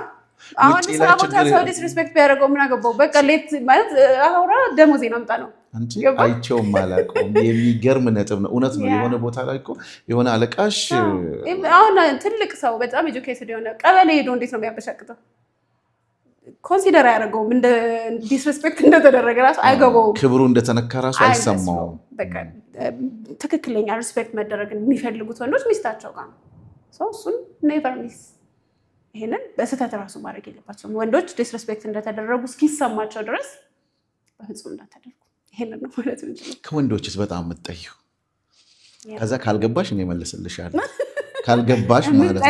አሁን ስራ ቦታ ሰው ዲስሬስፔክት ቢያደርገው ምን አገባው በቃ ሌት ማለት አውራ ደሞዜን አምጣ ነው አንቺ አይቼውም አላውቀውም የሚገርም ነጥብ ነው እውነት ነው የሆነ ቦታ ላይ እኮ የሆነ አለቃሽ አሁን ትልቅ ሰው በጣም ኤጁኬትድ የሆነ ቀበሌ ሄዶ እንዴት ነው የሚያበሻቅጠው ኮንሲደር አያደርገውም እንደ ዲስሬስፔክት እንደተደረገ ራሱ አይገባውም ክብሩ እንደተነካ ራሱ አይሰማውም በቃ ትክክለኛ ሪስፔክት መደረግን የሚፈልጉት ወንዶች ሚስታቸው ጋር ነው እሱን ኔቨር ሚስ ይሄንን በስህተት ራሱ ማድረግ የለባቸውም ወንዶች ዲስሬስፔክት እንደተደረጉ እስኪሰማቸው ድረስ በፍጹም እንዳታደርጉ ይሄንን ነው ማለት ነው ከወንዶችስ በጣም የምትጠይው ከዛ ካልገባሽ እኔ እመልስልሻለሁ ካልገባሽ ማለት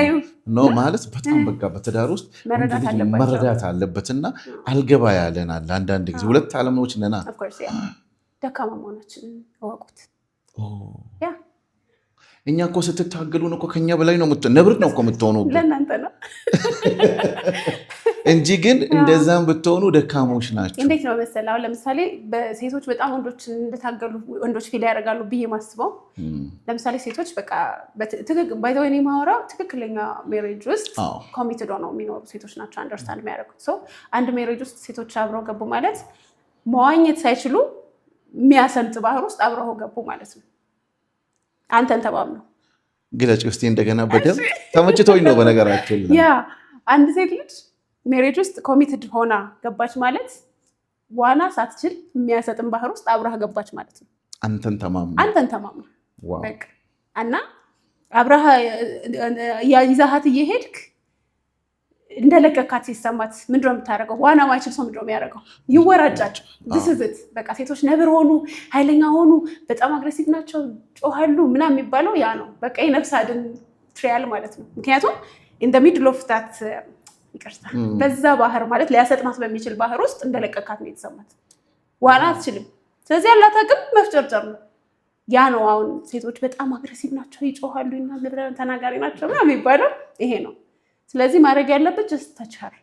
ነው ማለት በጣም በቃ በትዳር ውስጥ መረዳት አለበትና አልገባ ያለናል አንዳንድ ጊዜ ሁለት ዓለሞች ነና ደካማ መሆናችንን እወቁት እኛ እኮ ስትታገሉን እኮ ከኛ በላይ ነው ነብር ነው እኮ የምትሆኑ ለእናንተ ነው እንጂ ግን እንደዛም ብትሆኑ ደካሞች ናቸው እንዴት ነው መሰለህ አሁን ለምሳሌ በሴቶች በጣም ወንዶች እንደታገሉ ወንዶች ፊል ያደርጋሉ ብዬ ማስበው ለምሳሌ ሴቶች በቃ ባይ ዘ ወይ እኔ ማወራው ትክክለኛ ሜሬጅ ውስጥ ኮሚትድ ሆነው የሚኖሩ ሴቶች ናቸው አንደርስታንድ የሚያደርጉት ሶ አንድ ሜሬጅ ውስጥ ሴቶች አብረው ገቡ ማለት መዋኘት ሳይችሉ የሚያሰምጥ ባህር ውስጥ አብረው ገቡ ማለት ነው አንተን ተባም ነው ግለጭ ውስጥ እንደገና በደም ተመችቶኝ ነው በነገራችን ያ አንድ ሴት ልጅ ሜሬጅ ውስጥ ኮሚትድ ሆና ገባች ማለት ዋና ሳትችል የሚያሰጥም ባህር ውስጥ አብረህ ገባች ማለት ነው አንተን ተማም በቃ እና አብረሃ ይዛሃት እየሄድክ እንደለቀካት ሲሰማት ምንድነው የምታደርገው? ዋና ማይችል ሰው ምንድነው የሚያደርገው? ይወራጫል። ድስዝት በቃ ሴቶች ነብር ሆኑ፣ ኃይለኛ ሆኑ፣ በጣም አግሬሲቭ ናቸው፣ ጮሃሉ ምናምን የሚባለው ያ ነው። በቃ የነፍስ አድን ትሪያል ማለት ነው። ምክንያቱም ኢን ዘ ሚድል ኦፍ ዳት ይቅርታ፣ በዛ ባህር ማለት ሊያሰጥማት በሚችል ባህር ውስጥ እንደለቀካት ነው የተሰማት። ዋና አትችልም። ስለዚህ ያላት አቅም መፍጨርጨር ነው። ያ ነው አሁን ሴቶች በጣም አግሬሲቭ ናቸው፣ ይጮሃሉ፣ ተናጋሪ ናቸው ምናምን የሚባለው ይሄ ነው። ስለዚህ ማድረግ ያለበት ጀስት ተቻል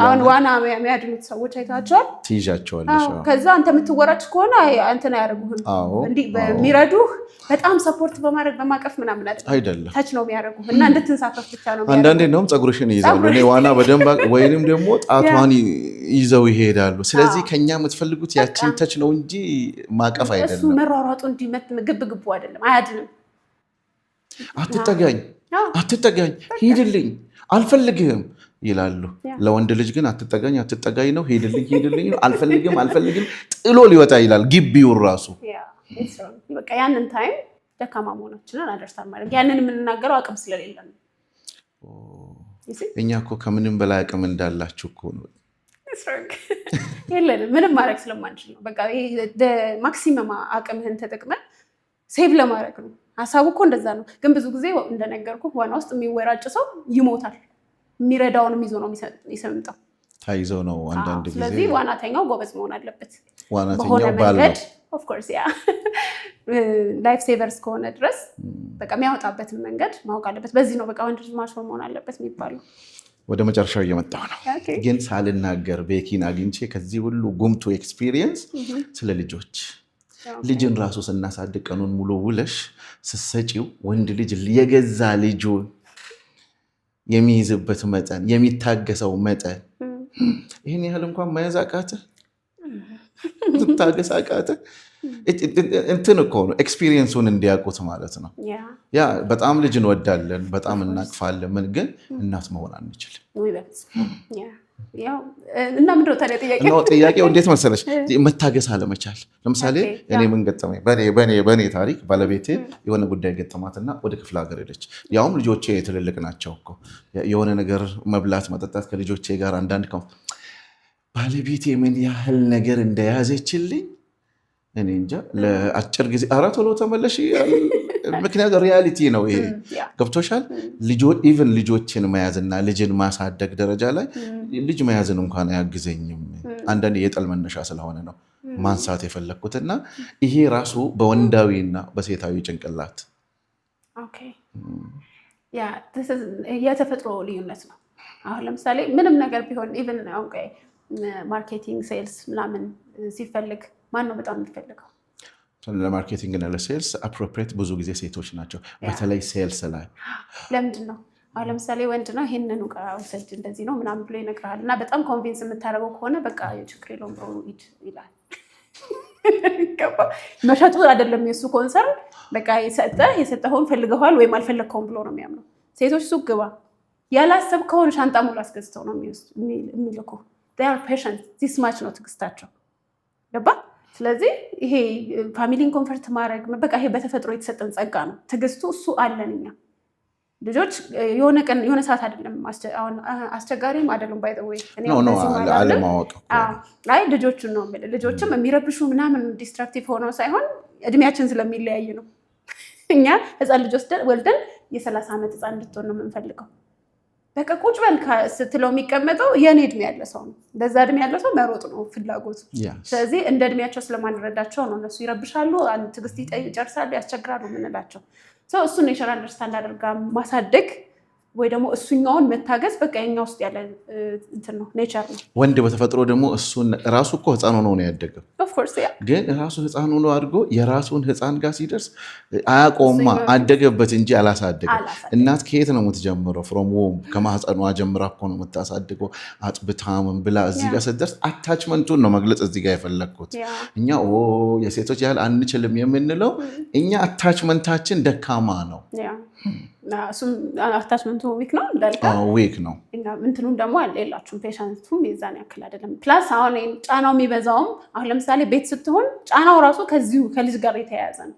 አሁን ዋና የሚያድኑት ሰዎች አይታቸዋል፣ ትይዣቸዋለሽ። ከዛ አንተ የምትወራጭ ከሆነ አንተን አያደርጉህም። እንዲህ የሚረዱህ በጣም ሰፖርት በማድረግ በማቀፍ ምናምን አይደለም፣ ታች ነው የሚያደርጉህ እና እንድትንሳፈፍ ብቻ ነው። አንዳንዴ እንደውም ፀጉርሽን ይይዛሉ። እኔ ዋና በደንብ ወይንም ደግሞ ጣቷን ይዘው ይሄዳሉ። ስለዚህ ከኛ የምትፈልጉት ያችን ተች ነው እንጂ ማቀፍ አይደለም። እሱ መሯሯጡ እንዲህ ግብግቡ አይደለም፣ አያድንም። አትጠጋኝ፣ ሂድልኝ፣ አልፈልግህም ይላሉ። ለወንድ ልጅ ግን አትጠጋኝ ነው፣ ሂድልኝ ነው፣ አልፈልግም ጥሎ ሊወጣ ይላል ግቢውን ራሱ። በቃ ያንን ታይም ደካማ መሆናችንን አንደርስታንድ ማድረግ፣ ያንን የምንናገረው አቅም ስለሌለ ነው። እኛ እኮ ከምንም በላይ አቅም እንዳላችሁ እኮ ነው። የለንም፣ ምንም ማድረግ ስለማንችል ነው። በቃ ማክሲመም አቅምህን ተጠቅመን ሴቭ ለማድረግ ነው። ሀሳቡ እኮ እንደዛ ነው። ግን ብዙ ጊዜ እንደነገርኩ ዋና ውስጥ የሚወራጭ ሰው ይሞታል። የሚረዳውንም ይዞ ነው የሚሰምጠው። ታይዘው ነው አንዳንድ ጊዜ። ስለዚህ ዋናተኛው ጎበዝ መሆን አለበት። ዋናተኛው ባለው ኦፍኮርስ ያ ላይፍ ሴቨር እስከሆነ ድረስ በቃ የሚያወጣበትን መንገድ ማወቅ አለበት። በዚህ ነው በቃ ወንድ ልጅ ማሾር መሆን አለበት የሚባለው። ወደ መጨረሻው እየመጣሁ ነው። ግን ሳልናገር ቤኪን አግኝቼ ከዚህ ሁሉ ጉምቱ ኤክስፒሪየንስ ስለ ልጆች ልጅን ራሱ ስናሳድግ ቀኑን ሙሉ ውለሽ ስትሰጪው ወንድ ልጅ የገዛ ልጁ የሚይዝበት መጠን የሚታገሰው መጠን ይህን ያህል እንኳን መያዝ አቃተህ፣ ትታገስ አቃተህ። እንትን እኮ ነው ኤክስፒሪየንሱን እንዲያውቁት ማለት ነው። ያ በጣም ልጅ እንወዳለን፣ በጣም እናቅፋለን፣ ምን ግን እናት መሆን አንችልም። እና ምንድነው ታዲያ ጥያቄው እንዴት መሰለሽ? መታገስ አለመቻል። ለምሳሌ እኔ ምን ገጠመኝ? በእኔ ታሪክ ባለቤቴ የሆነ ጉዳይ ገጠማትና ወደ ክፍለ ሀገር ሄደች። ያውም ልጆቼ ትልልቅ ናቸው እኮ የሆነ ነገር መብላት መጠጣት ከልጆቼ ጋር አንዳንድ ባለቤቴ ምን ያህል ነገር እንደያዘችልኝ እኔ እንጃ። ለአጭር ጊዜ ኧረ ቶሎ ተመለሽ፣ ምክንያቱም ሪያሊቲ ነው ይሄ። ገብቶሻል? ኢቨን ልጆችን መያዝና ልጅን ማሳደግ ደረጃ ላይ ልጅ መያዝን እንኳን አያግዘኝም። አንዳንድ የጠል መነሻ ስለሆነ ነው ማንሳት የፈለግኩትና ይሄ ራሱ በወንዳዊና በሴታዊ ጭንቅላት የተፈጥሮ ልዩነት ነው። አሁን ለምሳሌ ምንም ነገር ቢሆን ኢቨን ማርኬቲንግ፣ ሴልስ ምናምን ሲፈልግ ማን ነው በጣም የሚፈልገው? ለማርኬቲንግ እና ለሴልስ አፕሮፕሪየት ብዙ ጊዜ ሴቶች ናቸው፣ በተለይ ሴልስ ላይ። ለምንድን ነው? አሁን ለምሳሌ ወንድ ነው ይሄንን ዕቃ ውሰድ እንደዚህ ነው ምናምን ብሎ ይነግርሃል እና በጣም ኮንቪንስ የምታደርገው ከሆነ በቃ ችግር የለውም ብሎ ሂድ ይላል። መሸጡ አይደለም የእሱ ኮንሰርን፣ በቃ የሰጠኸውን ፈልገዋል ወይም አልፈለግከውም ብሎ ነው የሚያምነው። ሴቶች ሱቅ ግባ ያላሰብከውን ሻንጣ ሙሉ አስገዝተው ነው የሚልኩ። ፔሽንት ዚስ ማች ነው ትዕግስታቸው። ገባ? ስለዚህ ይሄ ፋሚሊን ኮንፈርት ማድረግ በቃ ይሄ በተፈጥሮ የተሰጠን ጸጋ ነው። ትዕግስቱ እሱ አለን እኛ ልጆች። የሆነ ቀን የሆነ ሰዓት አይደለም አስቸጋሪም አይደለም። ባይ ዘ ዌይ አለማወቅ ላይ ልጆቹን ነው የምልህ። ልጆችም የሚረብሹ ምናምን ዲስትራክቲቭ ሆነው ሳይሆን እድሜያችን ስለሚለያይ ነው። እኛ ህፃን ልጅ ወልደን የ30 ዓመት ህፃን እንድትሆን ነው የምንፈልገው። በቃ ቁጭ በል ስትለው የሚቀመጠው የኔ እድሜ ያለ ሰው ነው። በዛ እድሜ ያለ ሰው መሮጥ ነው ፍላጎቱ። ስለዚህ እንደ እድሜያቸው ስለማንረዳቸው ነው እነሱ ይረብሻሉ፣ ትዕግስት ይጨርሳሉ፣ ያስቸግራሉ የምንላቸው። እሱን ኔቸር አንደርስታንድ አድርጋ ማሳደግ ወይ ደግሞ እሱኛውን መታገዝ በቃ የኛ ውስጥ ያለ እንትን ነው፣ ኔቸር ነው። ወንድ በተፈጥሮ ደግሞ እሱን ራሱ እኮ ህፃን ሆኖ ነው ያደገው። ግን ራሱ ህፃን ሆኖ አድርጎ የራሱን ህፃን ጋር ሲደርስ አያቆማ አደገበት እንጂ አላሳደገም። እናት ከየት ነው የምትጀምረው? ፍሮም ዎም ከማህፀኗ ጀምራ እኮ ነው የምታሳድገው። አጥብታምን ብላ እዚህ ጋር ስትደርስ አታችመንቱን ነው መግለጽ እዚህ ጋር የፈለግኩት። እኛ የሴቶች ያህል አንችልም የምንለው እኛ አታችመንታችን ደካማ ነው። እሱም አታችመንቱ ዊክ ነው እንዳልከው ዊክ ነው። እንትኑም ደግሞ አለ የላችሁም ፔሸንቱም የዛን ያክል አይደለም። ፕላስ አሁን ጫናው የሚበዛውም አሁን ለምሳሌ ቤት ስትሆን ጫናው ራሱ ከዚሁ ከልጅ ጋር የተያያዘ ነው።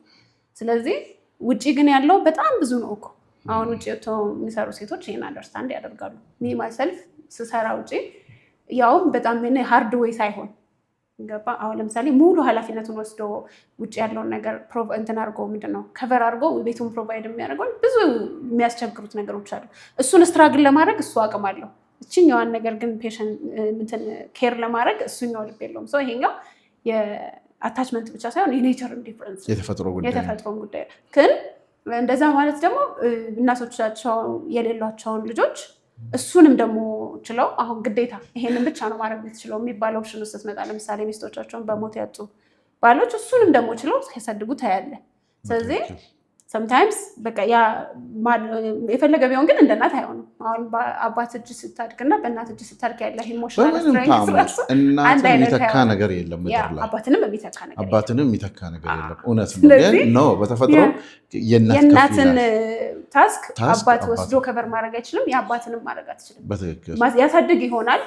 ስለዚህ ውጪ ግን ያለው በጣም ብዙ ነው እኮ። አሁን ውጪ የሚሰሩ ሴቶች ይሄን አንደርስታንድ ያደርጋሉ። ሚ ማይሰልፍ ስሰራ ውጪ ያውም በጣም ሃርድ ዌይ ሳይሆን ገባ። አሁን ለምሳሌ ሙሉ ኃላፊነቱን ወስዶ ውጭ ያለውን ነገር እንትን አድርጎ ምንድነው ከቨር አድርጎ ቤቱን ፕሮቫይድ የሚያደርገው ብዙ የሚያስቸግሩት ነገሮች አሉ። እሱን ስትራግል ለማድረግ እሱ አቅም አለው። እችኛዋን ነገር ግን ፔሸንት ኬር ለማድረግ እሱኛው ልብ የለውም። ሰው ይሄኛው የአታችመንት ብቻ ሳይሆን የኔቸር ዲፍረንስ የተፈጥሮ ጉዳይ ግን እንደዛ ማለት ደግሞ እናቶቻቸው የሌሏቸውን ልጆች እሱንም ደግሞ ችለው አሁን ግዴታ ይሄንን ብቻ ነው ማድረግ የምትችለው የሚባለው ኦፕሽን ውስጥ ስትመጣ ለምሳሌ ሚስቶቻቸውን በሞት ያጡ ባሎች እሱንም ደግሞ ችለው ሲያሳድጉ ታያለ። ስለዚህ ሰምታይምስ በቃ ያ የፈለገ ቢሆን ግን እንደ እናት አይሆንም። አሁን በአባት እጅ ስታድግና በእናት እጅ ስታድግ ያለ ኢሞሽናል ስትሬንግዝ ራሱ አንድ አይነት የሚተካ ነገር የለም ምድር ላይ አባትንም የሚተካ ነገር የለም። እውነት ነው ግን ነው በተፈጥሮ የእናትን ታስክ አባት ወስዶ ከበር ማድረግ አይችልም። የአባትንም ማድረግ አትችልም። ያሳድግ ይሆናል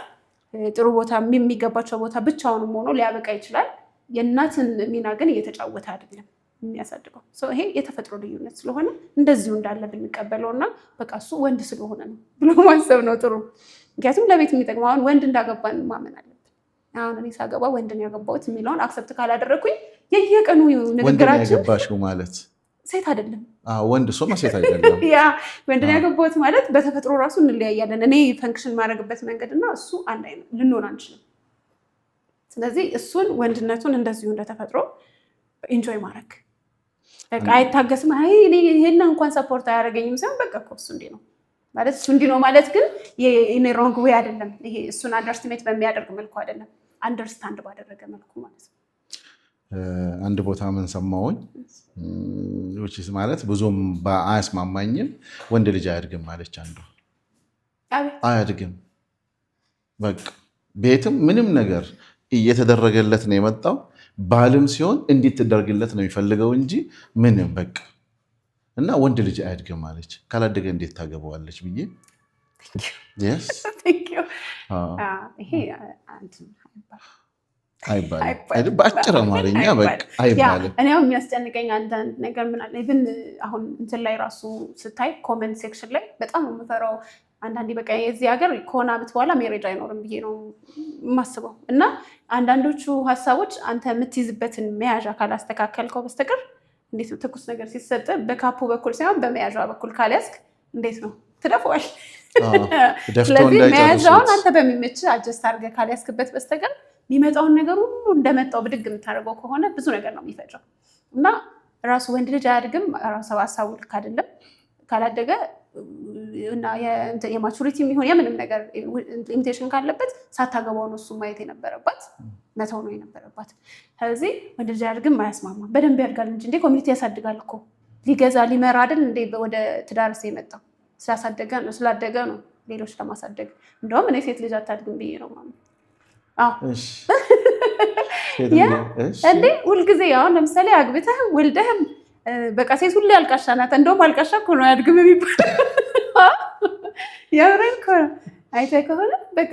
ጥሩ ቦታ የሚገባቸው ቦታ ብቻውንም ሆኖ ሊያበቃ ይችላል። የእናትን ሚና ግን እየተጫወተ አይደለም የሚያሳድገው። ይሄ የተፈጥሮ ልዩነት ስለሆነ እንደዚሁ እንዳለ ብንቀበለው እና በቃ እሱ ወንድ ስለሆነ ነው ብሎ ማሰብ ነው ጥሩ። ምክንያቱም ለቤት የሚጠቅመው አሁን ወንድ እንዳገባን ማመን አለብን። አሁን እኔ ሳገባ ወንድን ያገባሁት የሚለውን አክሰፕት ካላደረግኩኝ የየቀኑ ንግግራችን ወንድን ያገባሽው ማለት ሴት አይደለም ወንድ ሶማ ሴት አይደለም። ያ ወንድን ያገባሁት ማለት በተፈጥሮ ራሱ እንለያያለን። እኔ ፈንክሽን ማድረግበት መንገድ እና እሱ አንድ አይነት ልንሆን አንችልም። ስለዚህ እሱን ወንድነቱን እንደዚሁ እንደተፈጥሮ ኢንጆይ ማድረግ በቃ አይታገስም። አይ እኔ ይሄን እንኳን ሰፖርት አያደርገኝም ሳይሆን በቃ እኮ እሱ እንዲህ ነው ማለት እሱ እንዲህ ነው ማለት ግን የኔ ሮንግ ዌይ አይደለም። ይሄ እሱን አንደርስቲሜት በሚያደርግ መልኩ አይደለም፣ አንደርስታንድ ባደረገ መልኩ ማለት ነው። አንድ ቦታ ምን ሰማሁኝ ማለት ብዙም አያስማማኝም። ወንድ ልጅ አያድግም ማለች አንዱ። አያድግም በቃ ቤትም ምንም ነገር እየተደረገለት ነው የመጣው። ባልም ሲሆን እንዴት ትደርግለት ነው የሚፈልገው እንጂ ምንም በቃ እና ወንድ ልጅ አያድግም ማለች። ካላደገ እንዴት ታገባዋለች ብዬ አይባልም በአጭር አማርኛ በቃ አይባልም። እኔ የሚያስጨንቀኝ አንዳንድ ነገር ምን አለ ኢቭን አሁን እንትን ላይ ራሱ ስታይ ኮመንት ሴክሽን ላይ በጣም ነው የምፈራው። አንዳንዴ በቃ የዚህ ሀገር ከሆነ ዓመት በኋላ ሜሬጅ አይኖርም ብዬ ነው የማስበው። እና አንዳንዶቹ ሀሳቦች አንተ የምትይዝበትን መያዣ ካላስተካከልከው በስተቀር እንዴት ነው ትኩስ ነገር ሲሰጥ በካፑ በኩል ሳይሆን በመያዣ በኩል ካልያዝክ እንዴት ነው ትደፈዋል። ስለዚህ መያዣውን አንተ በሚመች አጀስት አድርገህ ካልያዝክበት በስተቀር የሚመጣውን ነገር ሁሉ እንደመጣው ብድግ የምታደርገው ከሆነ ብዙ ነገር ነው የሚፈጥረው። እና ራሱ ወንድ ልጅ አያድግም ራሱ ሀሳቡ ልክ አይደለም። ካላደገ እና የማቹሪቲ የሚሆን የምንም ነገር ሊሚቴሽን ካለበት ሳታገባው ነው እሱ ማየት የነበረባት መተው ነው የነበረባት። ስለዚህ ወንድ ልጅ አያድግም አያስማማ። በደንብ ያድጋል እንጂ ኮሚኒቲ ያሳድጋል እኮ ሊገዛ ሊመራ አይደል እንዴ ወደ ትዳርስ የመጣው ስላደገ ነው ሌሎች ለማሳደግ። እንደውም እኔ ሴት ልጅ አታድግም ብዬ ነው ማለት እንዴ ሁልጊዜ አሁን ለምሳሌ አግብተህም ወልደህም በቃ ሴት ሁሌ አልቃሻ ናት። እንደውም አልቃሻ እኮ ነው አያድግም የሚባል ያብረን አይተህ ከሆነ በቃ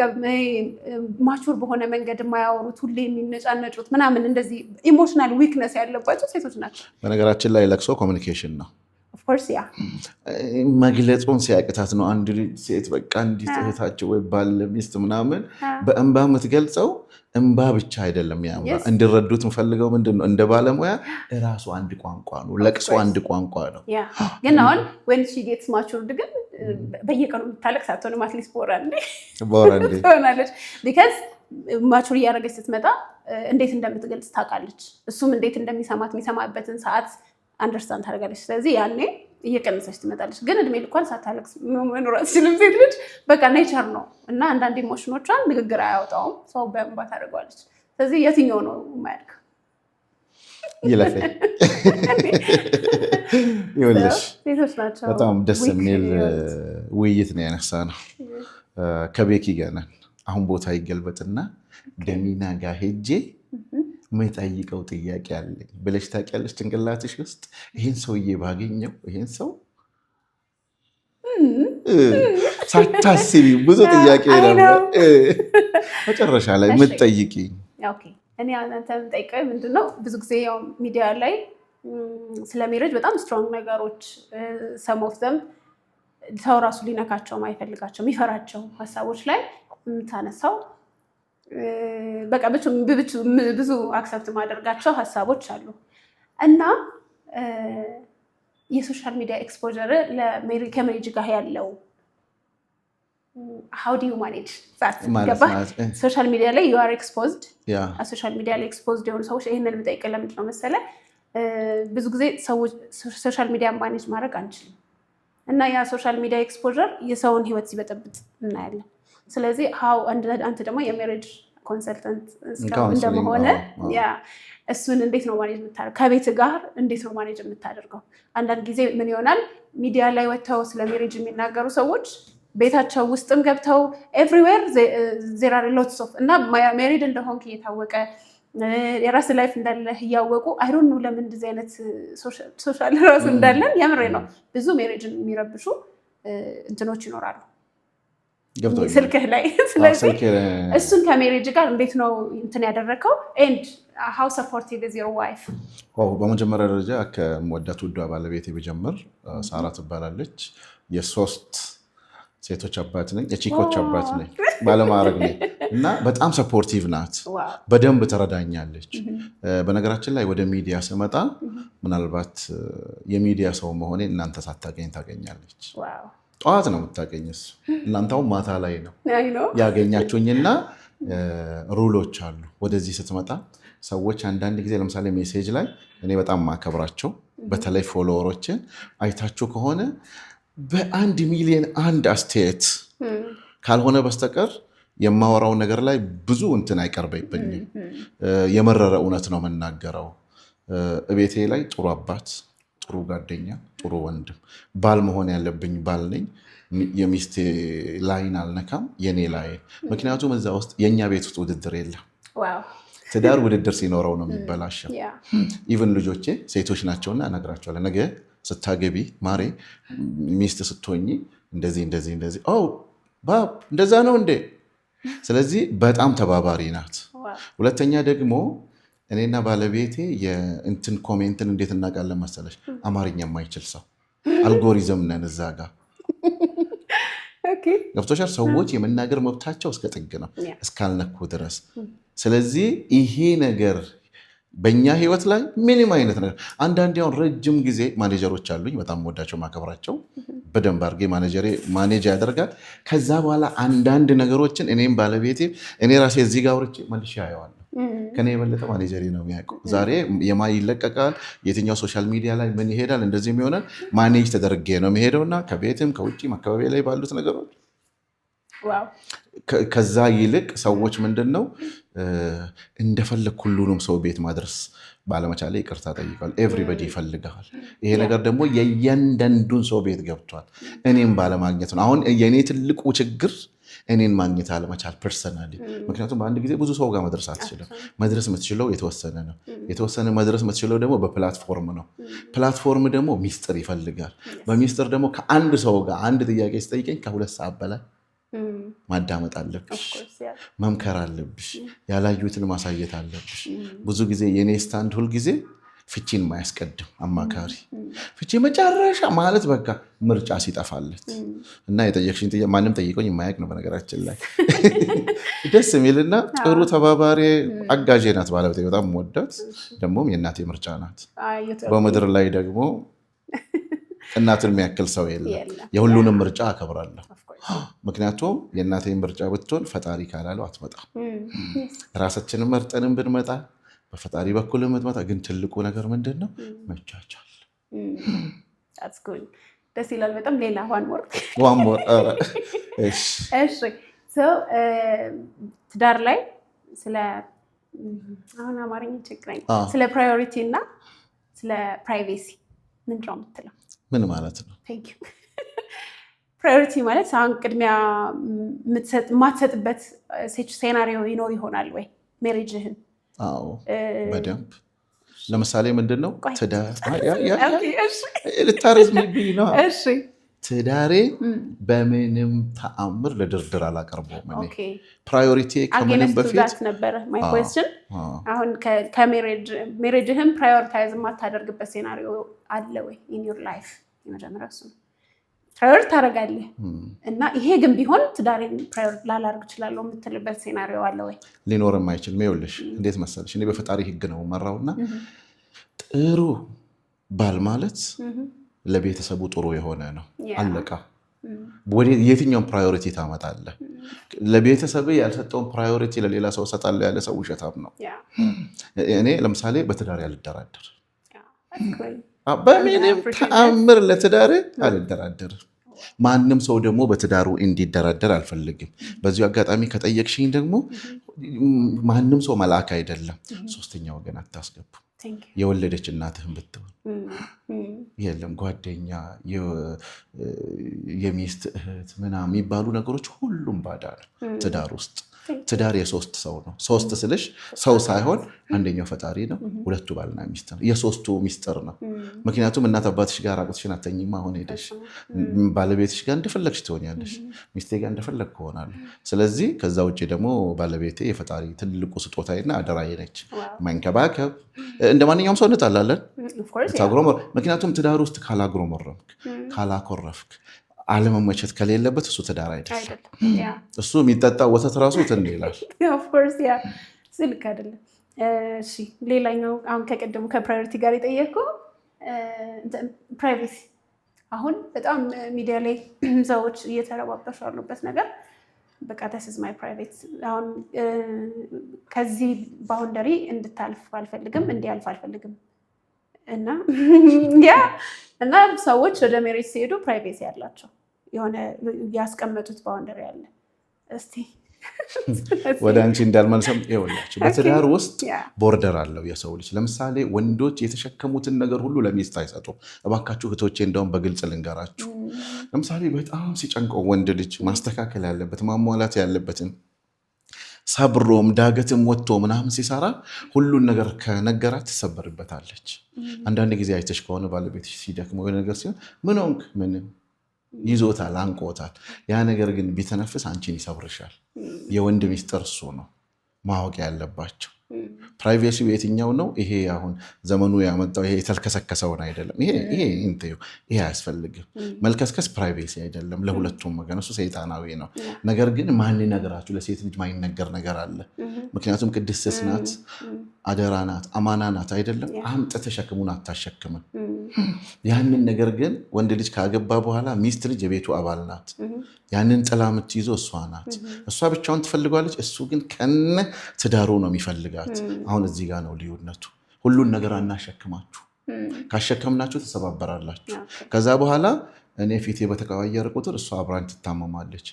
ማቹር በሆነ መንገድ የማያወሩት ሁሌ የሚነጫነጩት ምናምን እንደዚህ ኢሞሽናል ዊክነስ ያለባቸው ሴቶች ናቸው። በነገራችን ላይ ለቅሶ ኮሚኒኬሽን ነው። ኦፍኮርስ ያ መግለጹን ሲያቅታት ነው አንድ ሴት በቃ እንዲህ እህታቸው ወይ ባል ሚስት ምናምን በእንባ የምትገልጸው እንባ ብቻ አይደለም። ያምራ እንዲረዱት የምፈልገው ምንድነው እንደ ባለሙያ እራሱ አንድ ቋንቋ ነው። ለቅሶ አንድ ቋንቋ ነው። ግን አሁን when she gets matured ግን በየቀኑ የምታለቅስ አትሆንም። አትሊስት በወራንዴ ትሆናለች። ቢካዝ ማቹር እያደረገች ስትመጣ እንዴት እንደምትገልጽ ታውቃለች። እሱም እንዴት እንደሚሰማት የሚሰማበትን ሰዓት አንደርስታንድ ታደርጋለች። ስለዚህ ያኔ እየቀነሰች ትመጣለች። ግን እድሜ ልኳን ሳታለቅስ መኖር አትችልም ሴት ልጅ። በቃ ኔቸር ነው እና አንዳንድ ኢሞሽኖቿን ንግግር አያወጣውም፣ ሰው በእንባ ታደርገዋለች። ስለዚህ የትኛው ነው የማያድግ? ይለፈኝ ይኸውልሽ፣ ሴቶች ናቸው። በጣም ደስ የሚል ውይይት ነው ያነሳ ነው። ከቤኪ ጋር ነን። አሁን ቦታ ይገልበጥና ደሚና ጋር ሄጄ የምጠይቀው ጥያቄ አለኝ ብለሽ ታውቂያለሽ? ጭንቅላትሽ ውስጥ ይሄን ሰውዬ ባገኘው ይሄን ሰው ሳታስቢ ብዙ ጥያቄ ነበር መጨረሻ ላይ የምትጠይቂኝ። እኔ አንተ የምጠይቀው ምንድነው ብዙ ጊዜ ያው ሚዲያ ላይ ስለ ሜሬጅ በጣም ስትሮንግ ነገሮች ሰም ኦፍ ዘም ሰው ራሱ ሊነካቸው ማይፈልጋቸው የሚፈራቸው ሀሳቦች ላይ የምታነሳው በቃ ብዙ አክሰፕት ማደርጋቸው ሀሳቦች አሉ እና የሶሻል ሚዲያ ኤክስፖዠር ከሜሬጅ ጋር ያለው how do you manage that ሶሻል ሚዲያ ላይ you are exposed ሶሻል ሚዲያ ላይ ኤክስፖዝድ የሆኑ ሰዎች ይህንን የምጠይቅ ለምንድን ነው መሰለህ ብዙ ጊዜ ሰዎች ሶሻል ሚዲያ ማኔጅ ማድረግ አንችልም እና ያ ሶሻል ሚዲያ ኤክስፖዠር የሰውን ህይወት ሲበጠብጥ እናያለን ስለዚህ አንተ ደግሞ የሜሬጅ ኮንሰልተንት እንደመሆነ እሱን እንዴት ነው ማኔጅ የምታደርገው ከቤት ጋር እንዴት ነው ማኔጅ የምታደርገው አንዳንድ ጊዜ ምን ይሆናል ሚዲያ ላይ ወጥተው ስለ ሜሬጅ የሚናገሩ ሰዎች ቤታቸው ውስጥም ገብተው ኤቭሪዌር ዜር አር ሎትስ ኦፍ እና ሜሪድ እንደሆንክ እየታወቀ የራስ ላይፍ እንዳለ እያወቁ አይ ዶንት ኖ ለምን እንደዚህ አይነት ሶሻል ራሱ እንዳለን የምሬ ነው ብዙ ሜሬጅን የሚረብሹ እንትኖች ይኖራሉ ስልክህ ላይ ስለዚህ እሱን ከሜሬጅ ጋር እንዴት ነው እንትን ያደረከው ኤንድ how supportive is your wife በመጀመሪያ ደረጃ ከመወዳት ውዷ ባለቤቴ በጀመር ሳራ ትባላለች የሶስት ሴቶች አባት ነኝ የቺኮች አባት ነኝ ባለማድረግ ነኝ እና በጣም ሰፖርቲቭ ናት በደንብ ተረዳኛለች በነገራችን ላይ ወደ ሚዲያ ስመጣ ምናልባት የሚዲያ ሰው መሆኔ እናንተ ሳታገኝ ታገኛለች ጠዋት ነው የምታገኝስ እናንተው ማታ ላይ ነው ያገኛችሁኝና ሩሎች አሉ ወደዚህ ስትመጣ ሰዎች አንዳንድ ጊዜ ለምሳሌ ሜሴጅ ላይ እኔ በጣም ማከብራቸው በተለይ ፎሎወሮችን አይታችሁ ከሆነ በ1 ሚሊዮን አንድ አስተያየት ካልሆነ በስተቀር የማወራው ነገር ላይ ብዙ እንትን አይቀርበኝም የመረረ እውነት ነው መናገረው እቤቴ ላይ ጥሩ አባት ጥሩ ጓደኛ ጥሩ ወንድም ባል መሆን ያለብኝ ባል ነኝ የሚስቴ ላይን አልነካም የኔ ላይ ምክንያቱም እዛ ውስጥ የኛ ቤት ውስጥ ውድድር የለም ትዳር ውድድር ሲኖረው ነው የሚበላሸው ኢቭን ልጆቼ ሴቶች ናቸውና እነግራቸዋለሁ ነገ ስታገቢ ማሬ ሚስት ስትሆኚ እንደዚህ ባብ እንደዛ ነው እንዴ ስለዚህ በጣም ተባባሪ ናት ሁለተኛ ደግሞ እኔና ባለቤቴ የእንትን ኮሜንትን እንዴት እናውቃለን መሰለሽ አማርኛ የማይችል ሰው አልጎሪዝም ነን እዛ ጋር ገብቶሻል ሰዎች የመናገር መብታቸው እስከ ጥግ ነው እስካልነኩ ድረስ ስለዚህ ይሄ ነገር በእኛ ህይወት ላይ ምንም አይነት ነገር አንዳንድ ያው ረጅም ጊዜ ማኔጀሮች አሉኝ በጣም ወዳቸው ማከብራቸው በደንብ አድርጌ ማኔጅ ያደርጋል ከዛ በኋላ አንዳንድ ነገሮችን እኔም ባለቤቴ እኔ ራሴ እዚህ ጋር ወርጬ መልሼ አየዋለሁ ከኔ የበለጠ ማኔጀሪ ነው የሚያውቀው ዛሬ የማን ይለቀቃል የትኛው ሶሻል ሚዲያ ላይ ምን ይሄዳል እንደዚህ የሚሆነን ማኔጅ ተደርጌ ነው የሚሄደውና ከቤትም ከውጪም አካባቢ ላይ ባሉት ነገሮች ከዛ ይልቅ ሰዎች ምንድነው እንደፈለግ ሁሉንም ሰው ቤት ማድረስ ባለመቻለ ይቅርታ ጠይቃል ኤቭሪባዲ ይፈልጋል ይሄ ነገር ደግሞ የእያንዳንዱን ሰው ቤት ገብቷል እኔም ባለማግኘት ነው አሁን የኔ ትልቁ ችግር እኔን ማግኘት አለመቻል ፐርሰናሊ ምክንያቱም በአንድ ጊዜ ብዙ ሰው ጋር መድረስ አትችልም መድረስ የምትችለው የተወሰነ ነው የተወሰነ መድረስ የምትችለው ደግሞ በፕላትፎርም ነው ፕላትፎርም ደግሞ ሚስጥር ይፈልጋል በሚስጥር ደግሞ ከአንድ ሰው ጋር አንድ ጥያቄ ስጠይቀኝ ከ2 ሰዓት በላይ ማዳመጥ አለብሽ መምከር አለብሽ ያላዩትን ማሳየት አለብሽ ብዙ ጊዜ የኔ ስታንድ ሁሉ ጊዜ ፍቺን ማያስቀድም አማካሪ ፍቺ መጨረሻ ማለት በቃ ምርጫ ሲጠፋለት እና የጠየቅሽኝ ጥያቄ ማንም ጠይቆኝ የማያውቅ ነው በነገራችን ላይ ደስ የሚልና ጥሩ ተባባሪ አጋዤ ናት ባለቤቴ በጣም ወዳት ደግሞም የእናቴ ምርጫ ናት በምድር ላይ ደግሞ እናትን የሚያክል ሰው የለም የሁሉንም ምርጫ አከብራለሁ ምክንያቱም የእናቴን ምርጫ ብትሆን ፈጣሪ ካላለው አትመጣም ራሳችንን መርጠንም ብንመጣ በፈጣሪ በኩል የምትመጣ ግን ትልቁ ነገር ምንድነው መቻቻል ደስ ይላል በጣም ሌላ ዋን ሞር እሺ ትዳር ላይ ስለ አሁን አማርኛ ችግረኝ ስለ ፕራዮሪቲ እና ስለ ፕራይቬሲ ምንድነው የምትለው ምን ማለት ነው ፕራዮሪቲ ማለት አሁን ቅድሚያ ማትሰጥበት ሴናሪዮ ይኖር ይሆናል ወይ ሜሬጅህን አዎ በደንብ ለምሳሌ ምንድነው ትዳር ልታረዝምብኝ ነው ትዳሬ በምንም ተአምር ለድርድር አላቀርበውም። ፕራዮሪቲ ከምንም በፊት ነበረ ማይ ኩዌስችን። አሁን ከሜሬጅህም ፕራዮሪታይዝ የማታደርግበት ሴናሪዮ አለ ወይ ኢን ዩር ላይፍ? የመጀመሪያ እሱ ፕራዮሪቲ ታደርጋለህ እና ይሄ ግን ቢሆን ትዳሬን ፕራዮሪቲ ላላደርግ እችላለሁ የምትልበት ሴናሪዮ አለ ወይ? ሊኖርም አይችልም። ይኸውልሽ እንዴት መሰለሽ፣ እኔ በፈጣሪ ህግ ነው መራውና ጥሩ ባል ማለት ለቤተሰቡ ጥሩ የሆነ ነው። አለቃ የትኛውን ፕራዮሪቲ ታመጣለህ? ለቤተሰብ ያልሰጠውን ፕራዮሪቲ ለሌላ ሰው ሰጣለሁ ያለ ሰው ውሸታም ነው። እኔ ለምሳሌ በትዳር ያልደራደር፣ በምንም ተአምር ለትዳር አልደራደርም። ማንም ሰው ደግሞ በትዳሩ እንዲደራደር አልፈልግም። በዚሁ አጋጣሚ ከጠየቅሽኝ ደግሞ ማንም ሰው መልአክ አይደለም። ሶስተኛ ወገን አታስገቡ። የወለደች እናትህን ብትሆን የለም ጓደኛ፣ የሚስት እህት ምናምን የሚባሉ ነገሮች ሁሉም ባዳ ነው ትዳር ውስጥ። ትዳር የሶስት ሰው ነው። ሶስት ስልሽ ሰው ሳይሆን አንደኛው ፈጣሪ ነው፣ ሁለቱ ባልና ሚስት ነው። የሶስቱ ሚስጥር ነው። ምክንያቱም እናት አባትሽ ጋር ራቁትሽን አተኝማ። አሁን ሄደሽ ባለቤትሽ ጋር እንደፈለግሽ ትሆኛለሽ፣ ሚስቴ ጋር እንደፈለግ ትሆናለህ። ስለዚህ ከዛ ውጭ ደግሞ ባለቤቴ የፈጣሪ ትልቁ ስጦታዬና አደራዬ ነች። መንከባከብ እንደ ማንኛውም ሰው እንጣላለን። ምክንያቱም ትዳር ውስጥ ካላጉረመረምክ፣ ካላኮረፍክ፣ አለመመቸት ከሌለበት እሱ ትዳር አይደለም። እሱ የሚጠጣ ወተት ራሱ ትን ይላል። ስልክ አይደለም። ሌላኛው አሁን ከቀደሙ ከፕራዮሪቲ ጋር የጠየቅኩህ ፕራይቬሲ፣ አሁን በጣም ሚዲያ ላይ ሰዎች እየተረባበሹ ያሉበት ነገር በቃ this is my private፣ አሁን ከዚህ ባውንደሪ እንድታልፍ አልፈልግም፣ እንዲያልፍ አልፈልግም እና ሰዎች ወደ ሜሬጅ ሲሄዱ ፕራይቬሲ ያላቸው የሆነ ያስቀመጡት ባውንደሪ አለ። እስቲ ወደ አንቺ እንዳልመልሰም ይኸውላችሁ፣ በትዳር ውስጥ ቦርደር አለው የሰው ልጅ። ለምሳሌ ወንዶች የተሸከሙትን ነገር ሁሉ ለሚስት አይሰጡም። እባካችሁ እህቶቼ እንደውም በግልጽ ልንገራችሁ። ለምሳሌ በጣም ሲጨንቀው ወንድ ልጅ ማስተካከል ያለበት ማሟላት ያለበትን ሰብሮም ዳገትም ወጥቶ ምናምን ሲሰራ ሁሉን ነገር ከነገራት ትሰበርበታለች። አንዳንድ ጊዜ አይተሽ ከሆነ ባለቤትሽ ሲደክመው የሆነ ነገር ሲሆን ምን ሆንክ? ምንም ይዞታል፣ አንቆታል። ያ ነገር ግን ቢተነፍስ አንቺን ይሰብርሻል። የወንድ ሚስጥር እሱ ነው ማወቅ ያለባቸው። ፕራይቬሲ የትኛው ነው? ይሄ አሁን ዘመኑ ያመጣው ይሄ የተልከሰከሰውን አይደለም። ይሄ አያስፈልግም። መልከስከስ ፕራይቬሲ አይደለም ለሁለቱም ወገን፣ እሱ ሰይጣናዊ ነው። ነገር ግን ማን ነገራችሁ? ለሴት ልጅ ማይነገር ነገር አለ። ምክንያቱም ቅድስት ናት፣ አደራ ናት፣ አማና ናት አይደለም። አምጥተሽ ተሸክሙን አታሸክምም። ያንን ነገር ግን ወንድ ልጅ ካገባ በኋላ ሚስት ልጅ የቤቱ አባል ናት። ያንን ጥላ የምትይዘው እሷ ናት። እሷ ብቻውን ትፈልጓለች፣ እሱ ግን ከነ ትዳሩ ነው የሚፈልጋት። አሁን እዚህ ጋር ነው ልዩነቱ። ሁሉን ነገር አናሸክማችሁ። ካሸከምናችሁ ተሰባበራላችሁ። ከዛ በኋላ እኔ ፊቴ በተቀያየረ ቁጥር እሷ አብራን ትታመማለች።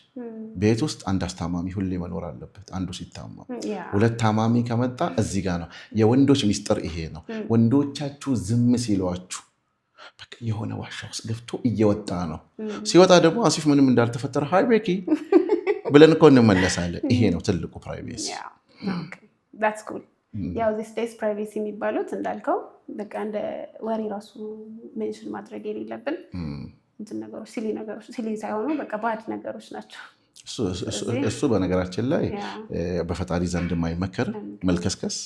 ቤት ውስጥ አንድ አስታማሚ ሁሌ መኖር አለበት። አንዱ ሲታመም ሁለት ታማሚ ከመጣ እዚህ ጋር ነው የወንዶች ሚስጥር ይሄ ነው። ወንዶቻችሁ ዝም ሲሏችሁ በቃ የሆነ ዋሻ ውስጥ ገብቶ እየወጣ ነው። ሲወጣ ደግሞ አሲፍ ምንም እንዳልተፈጠረ ሃይ ቤኪ ብለን እኮ እንመለሳለን። ይሄ ነው ትልቁ ፕራይቬሲ። ያው ዚስ ዴይስ ፕራይቬሲ የሚባሉት እንዳልከው በቃ እንደ ወሬ ራሱ ሜንሽን ማድረግ የሌለብን እንትን ነገሮች፣ ሲሊ ሳይሆኑ በቃ ባድ ነገሮች ናቸው። እሱ በነገራችን ላይ በፈጣሪ ዘንድም አይመከርም። መልከስከስ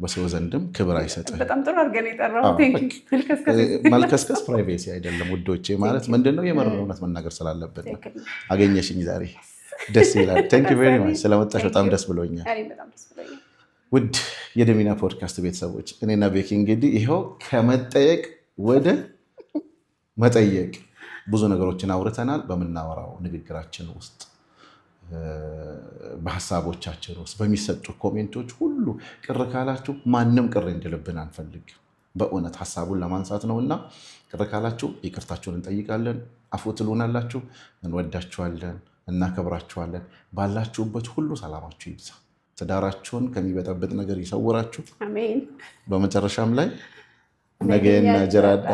በሰው ዘንድም ክብር አይሰጥም። በጣም ጥሩ አድርገን የጠራው መልከስከስ ፕራይቬሲ አይደለም ውዶቼ። ማለት ምንድነው? የመረረ እውነት መናገር ስላለብን ነው። አገኘሽኝ ዛሬ ደስ ይላል። ታንክ ዩ ቬሪ ማች ስለመጣሽ በጣም ደስ ብሎኛል። ውድ የደሚና ፖድካስት ቤተሰቦች፣ እኔና ቤኪ እንግዲህ ይኸው ከመጠየቅ ወደ መጠየቅ ብዙ ነገሮችን አውርተናል። በምናወራው ንግግራችን ውስጥ፣ በሀሳቦቻችን ውስጥ፣ በሚሰጡ ኮሜንቶች ሁሉ ቅር ካላችሁ ማንም ቅር እንዲልብን አንፈልግም። በእውነት ሀሳቡን ለማንሳት ነውና ቅር ካላችሁ ይቅርታችሁን እንጠይቃለን። አፉ ትሉናላችሁ። እንወዳችኋለን፣ እናከብራችኋለን። ባላችሁበት ሁሉ ሰላማችሁ ይብዛ። ትዳራችሁን ከሚበጠብጥ ነገር ይሰውራችሁ። አሜን። በመጨረሻም ላይ ነገና ጀራዳ